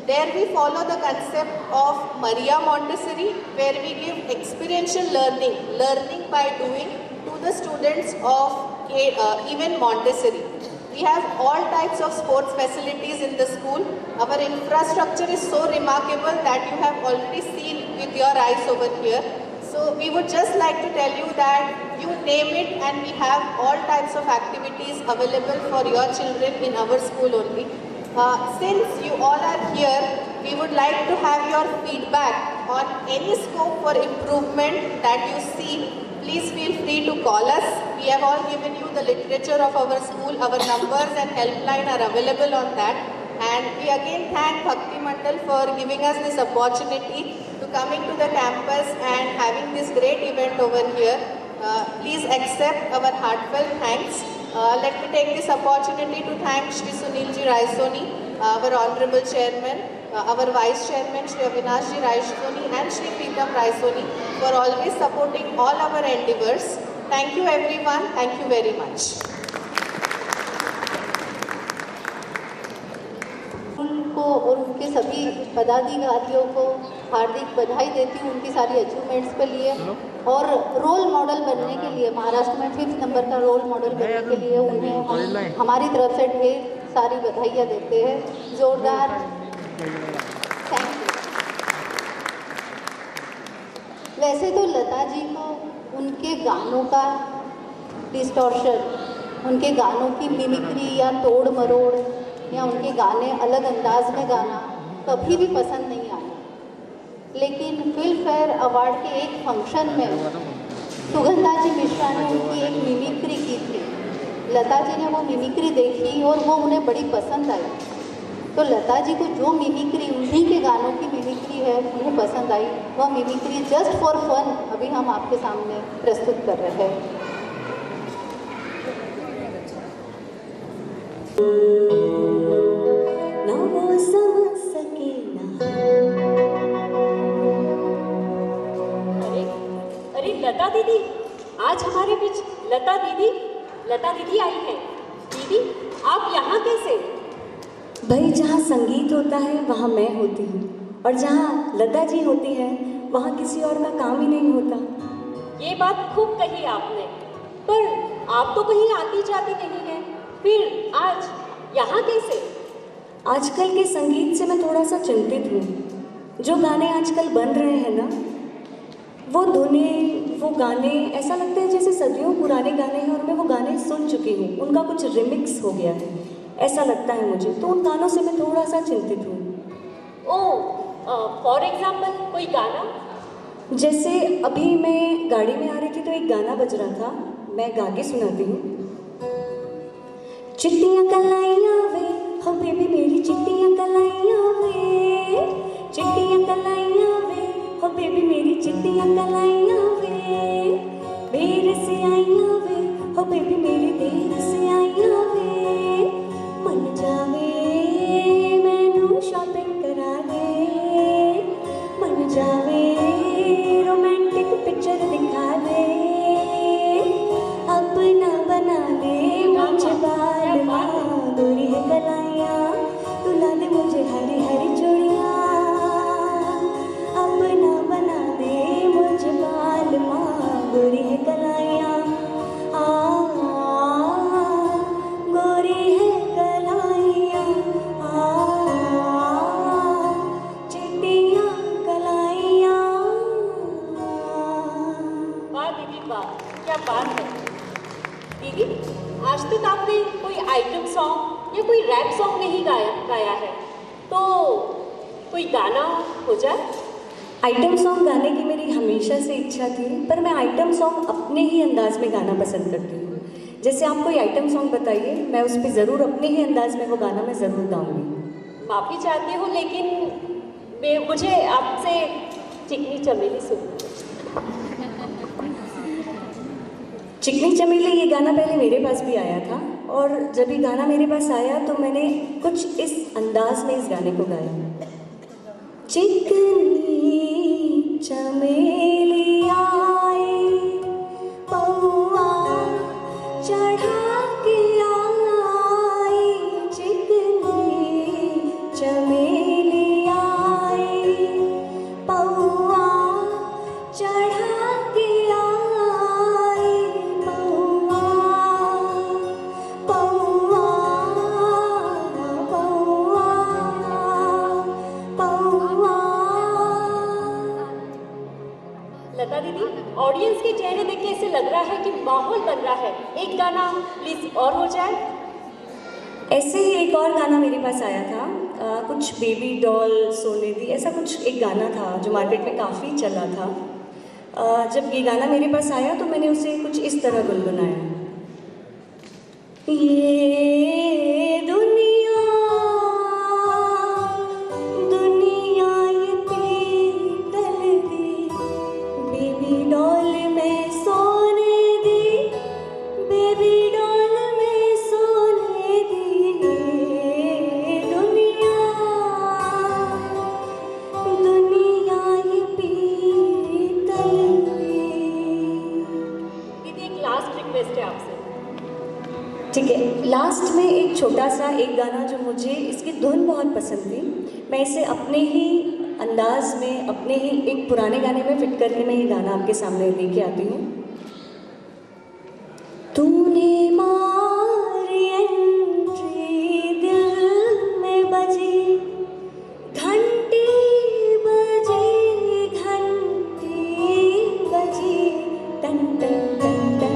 There we follow the concept of Maria Montessori, where we give experiential learning by doing to the students of even Montessori. We have all types of sports facilities in the school. Our infrastructure is so remarkable that you have already seen with your eyes over here. So we would just like to tell you that you name it and we have all types of activities available for your children in our school only. Since you all are here, we would like to have your feedback on any scope for improvement that you see. Please feel free to call us. We have all given you the literature of our school. Our numbers and helpline are available on that. And we again thank Bhakti Mandal for giving us this opportunity to coming to the campus and having this great event over here. Please accept our heartfelt thanks. Let me take this opportunity to thank Shri Sunilji Raisoni, our Honorable Chairman, our Vice Chairman Shri Avinashji Raisoni and Shri Pritam Raisoni for always supporting all our endeavors. Thank you everyone. Thank you very much. उनको और उनके सभी पदाधिकारियों को हार्दिक बधाई देती हूँ उनकी सारी अचीवमेंट्स के लिए और रोल मॉडल बनने के लिए महाराष्ट्र में 5th नंबर का रोल मॉडल बनने के लिए उन्हें हम हमारी तरफ से ढेर सारी बधाइयाँ देते हैं जोरदार थैंक यू। वैसे तो लता जी को उनके गानों का डिस्टॉर्शन, उनके गानों की मिमिक्री या तोड़ मरोड़ या उनके गाने अलग अंदाज में गाना कभी भी पसंद नहीं आया, लेकिन फिल्म फेयर अवार्ड के एक फंक्शन में सुगंधा जी मिश्रा ने उनकी एक मिमिक्री की थी। लता जी ने वो मिमिक्री देखी और वो उन्हें बड़ी पसंद आई। तो लता जी को जो मिमिक्री उन्हीं के गानों की मिमिक्री है उन्हें पसंद आई, वह मिमिक्री जस्ट फॉर फन अभी हम आपके सामने प्रस्तुत कर रहे हैं। ना वो समझ सके ना लता दीदी, आज हमारे बीच लता दीदी आई है। दीदी, आप यहाँ कैसे? भाई, जहाँ संगीत होता है वहाँ मैं होती हूँ, और जहाँ लता जी होती है वहाँ किसी और का काम ही नहीं होता। ये बात खूब कही आपने, पर आप तो कहीं आती जाती नहीं है, फिर आज यहाँ कैसे? आजकल के संगीत से मैं थोड़ा सा चिंतित हूँ। जो गाने आजकल बन रहे हैं ना, वो धुनें, वो गाने ऐसा लगता है जैसे सदियों पुराने गाने हैं और मैं वो गाने सुन चुकी हूँ, उनका कुछ रिमिक्स हो गया है, ऐसा लगता है मुझे। तो उन गानों से मैं थोड़ा सा चिंतित हूँ। फॉर एग्जाम्पल कोई गाना? जैसे अभी मैं गाड़ी में आ रही थी तो एक गाना बज रहा था, मैं गा के सुनाती हूँ। चिट्टियाँ कलाइयाँ वे, हो बेबी मेरी चिट्टियाँ कलाइयाँ वे, चिट्टियाँ कलाइयाँ वे, हो बेबी मेरी चिट्टियाँ कलाइयाँ वे, देर से आइयाँ वे, हो बेबी मेरी देर से आइयाँ वे, मन जावे मैनू शॉपिंग करा दे, मन जावे रोमांटिक पिक्चर दिखा दे, अपना बना दे मुझे बाल माँ, गोरी है कलाइयाँ, तुला दे मुझे हरी हरी चूड़ियाँ, अपना बना दे मुझे बाल माँ, गोरी है कलाइयाँ, गोरी है कलाइयाँ, चिट्टियाँ कलाइयाँ। वाह दीदी वाह, क्या बात है। दीदी, आज तक आपने कोई आइटम सॉन्ग या कोई रैप सॉन्ग नहीं गाया है, तो कोई गाना हो जाए? आइटम सॉन्ग गाने की मेरी हमेशा से इच्छा थी, पर मैं आइटम सॉन्ग अपने ही अंदाज में गाना पसंद करती हूँ। जैसे आप कोई आइटम सॉन्ग बताइए, मैं उस पर ज़रूर अपने ही अंदाज में वो गाना मैं ज़रूर गाऊंगी। माफ़ी चाहती हूँ, लेकिन मुझे आपसे चिकनी चमेली सुननी है। चिकनी चमेली ये गाना पहले मेरे पास भी आया था, और जब ये गाना मेरे पास आया तो मैंने कुछ इस अंदाज में इस गाने को गाया। चिकनी चमेली आई, पौआ चढ़ा के आई, चिकनी चमेली आई, पौआ चढ़ा के आई, पौआ पौआ पौआ। लता दीदी, ऑडियंस के चेहरे देख के ऐसे लग रहा है कि माहौल बन रहा है। एक गाना प्लीज और हो जाए। ऐसे ही एक और गाना मेरे पास आया था, कुछ बेबी डॉल सोने दी, ऐसा कुछ एक गाना था जो मार्केट में काफ़ी चला था। जब ये गाना मेरे पास आया तो मैंने उसे कुछ इस तरह गुनगुनाया। ये दुनिया दुनिया ये पीतल दी, बेबी डॉल में सोने दी, बेबी डॉल में सोने दी, ये दुनिया दुनिया ये पीतल दी। दीदी, एक लास्ट रिक्वेस्ट है आपसे। ठीक है, लास्ट में एक छोटा सा एक गाना जो मुझे इसकी धुन बहुत पसंद थी, मैं इसे अपने ही अंदाज में, अपने ही एक पुराने गाने में फिट करके मैं ये गाना आपके सामने लेके आती हूँ। तूने मारी एंट्री, दिल में बजी घंटी, बजी घंटी बजी, टन टन टन टन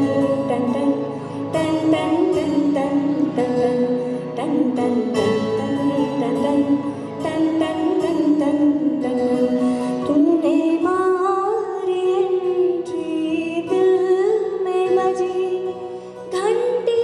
टन टन टन टन टन टन टन टन टन टन टन। तूने मारी एंट्री, दिल में बजी घंटी,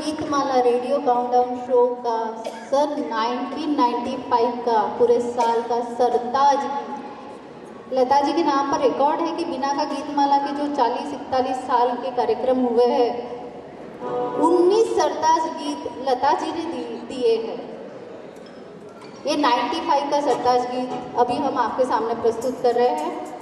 गीतमाला रेडियो काउंटडाउन शो का सन 1995 का पूरे साल का सरताज गीत लता जी के नाम पर रिकॉर्ड है कि बिना का गीतमाला के जो 40-41 साल के कार्यक्रम हुए हैं 19 सरताज गीत लता जी ने दिए हैं। ये 95 का सरताज गीत अभी हम आपके सामने प्रस्तुत कर रहे हैं।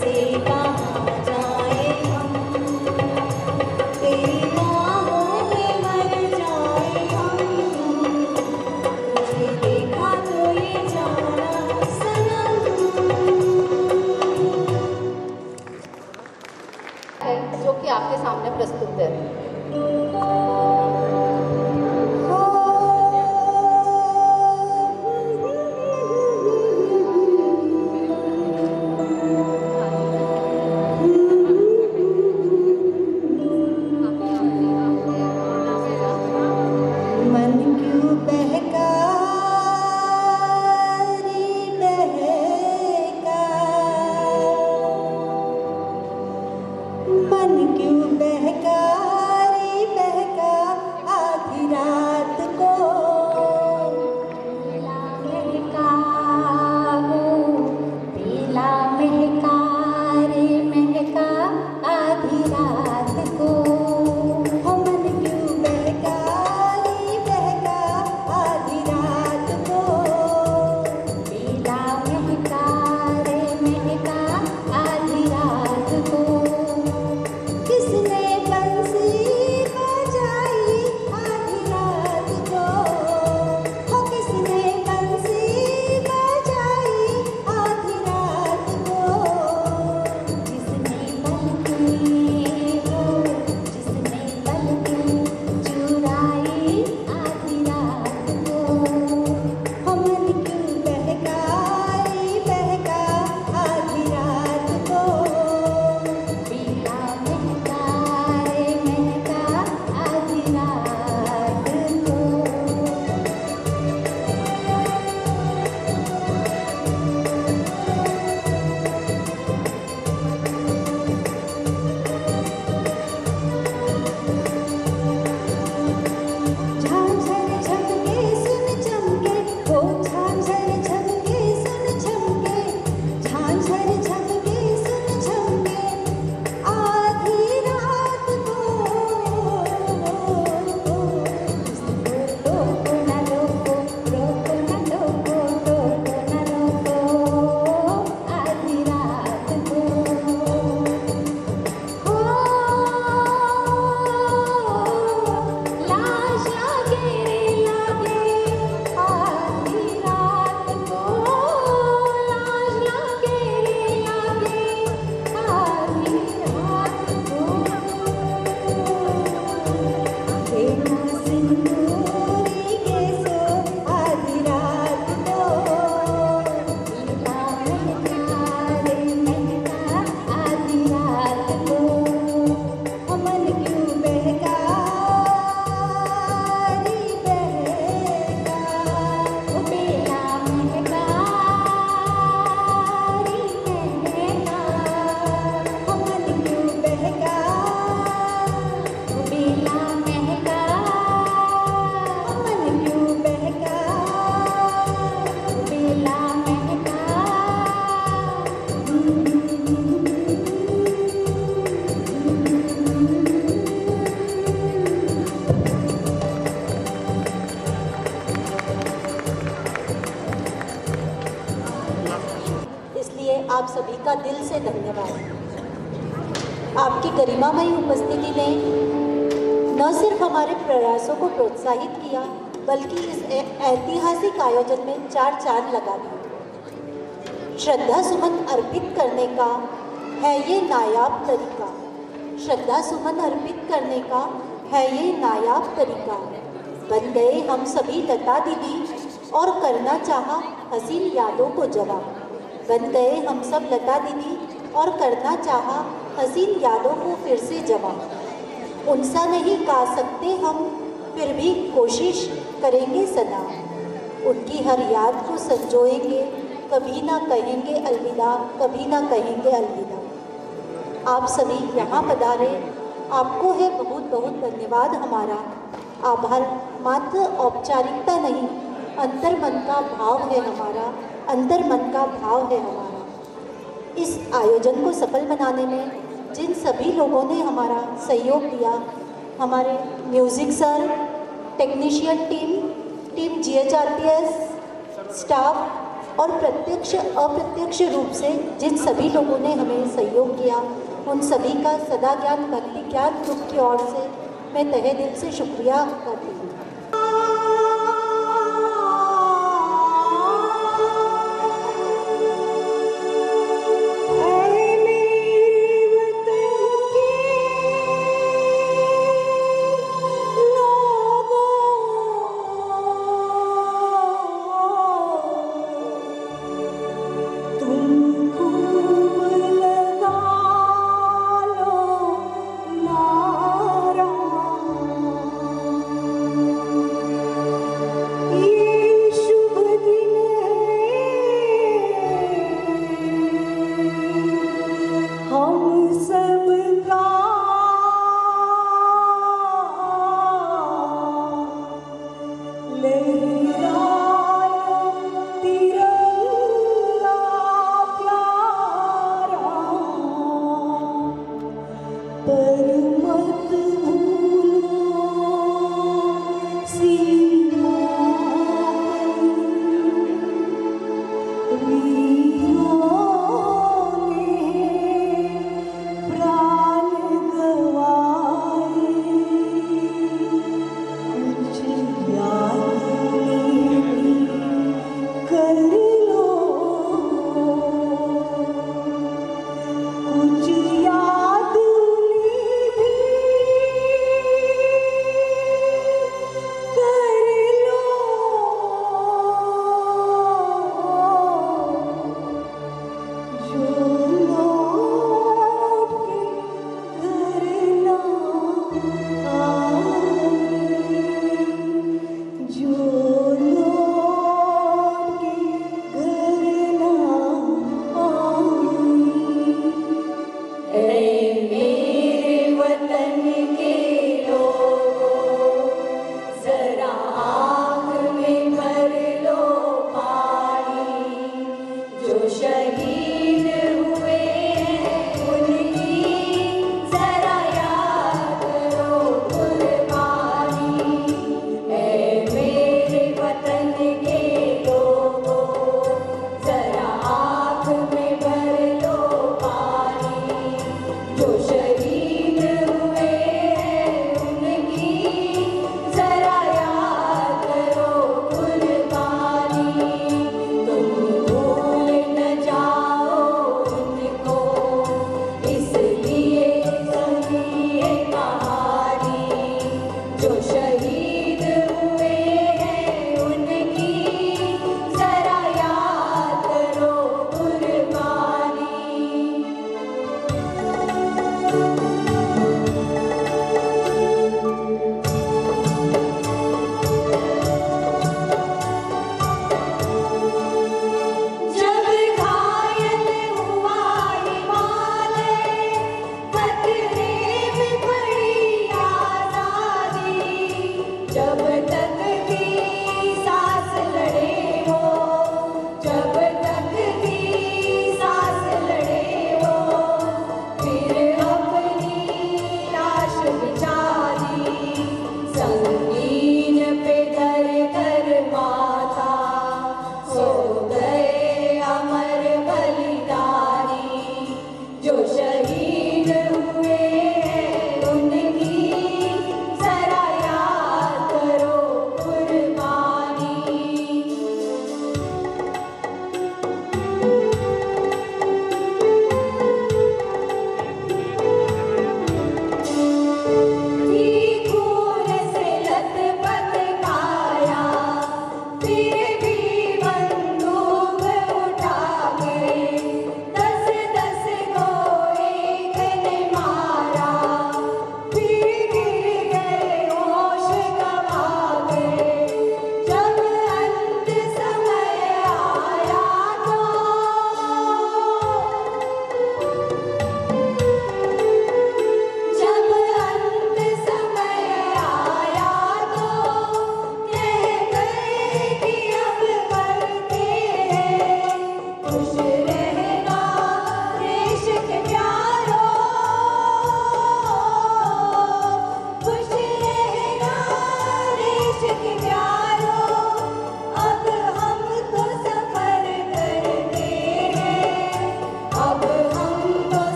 से कहा आप सभी का दिल से धन्यवाद। आपकी गरिमामयी उपस्थिति ने न सिर्फ हमारे प्रयासों को प्रोत्साहित किया, बल्कि इस ऐतिहासिक आयोजन में 4 चांद लगा दिए। श्रद्धा सुमन अर्पित करने का है ये नायाब तरीका, श्रद्धा सुमन अर्पित करने का है ये नायाब तरीका। बन गए हम सभी लता दीदी और करना चाहा हसीन यादों को जवा। बन गए हम सब लता दीदी और करना चाहा हसीन यादों को फिर से जवा। उनसा नहीं गा सकते हम, फिर भी कोशिश करेंगे सदा। उनकी हर याद को संजोएंगे, कभी ना कहेंगे अलविदा, कभी ना कहेंगे अलविदा। आप सभी यहाँ पधारे, आपको है बहुत बहुत धन्यवाद। हमारा आभार मात्र औपचारिकता नहीं, अंतर मन का भाव है हमारा, अंतर मन का भाव है हमारा। इस आयोजन को सफल बनाने में जिन सभी लोगों ने हमारा सहयोग दिया, हमारे music sir, technician team GHRPS staff और प्रत्यक्ष अप्रत्यक्ष रूप से जिन सभी लोगों ने हमें सहयोग किया, उन सभी का सदा ज्ञान भक्ति ज्ञान ग्रुप की ओर से मैं तहे दिल से शुक्रिया करती हूँ।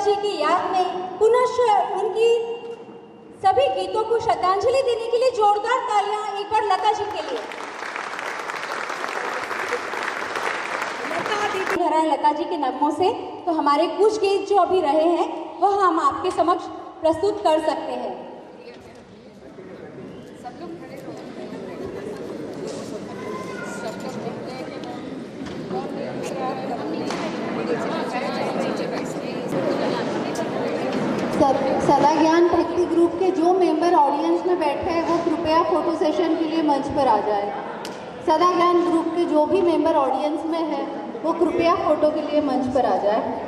जी की याद में पुनः उनकी सभी गीतों को श्रद्धांजलि देने के लिए जोरदार तालियां एक बार लता जी के लिए। भरा है लता जी के नगमों से, तो हमारे कुछ गीत जो अभी रहे हैं वह हम आपके समक्ष प्रस्तुत कर सकते हैं। सदा ज्ञान भक्ति ग्रुप के जो मेंबर ऑडियंस में बैठे हैं वो कृपया फोटो सेशन के लिए मंच पर आ जाए। सदा ज्ञान ग्रुप के जो भी मेंबर ऑडियंस में है वो कृपया फोटो के लिए मंच पर आ जाए।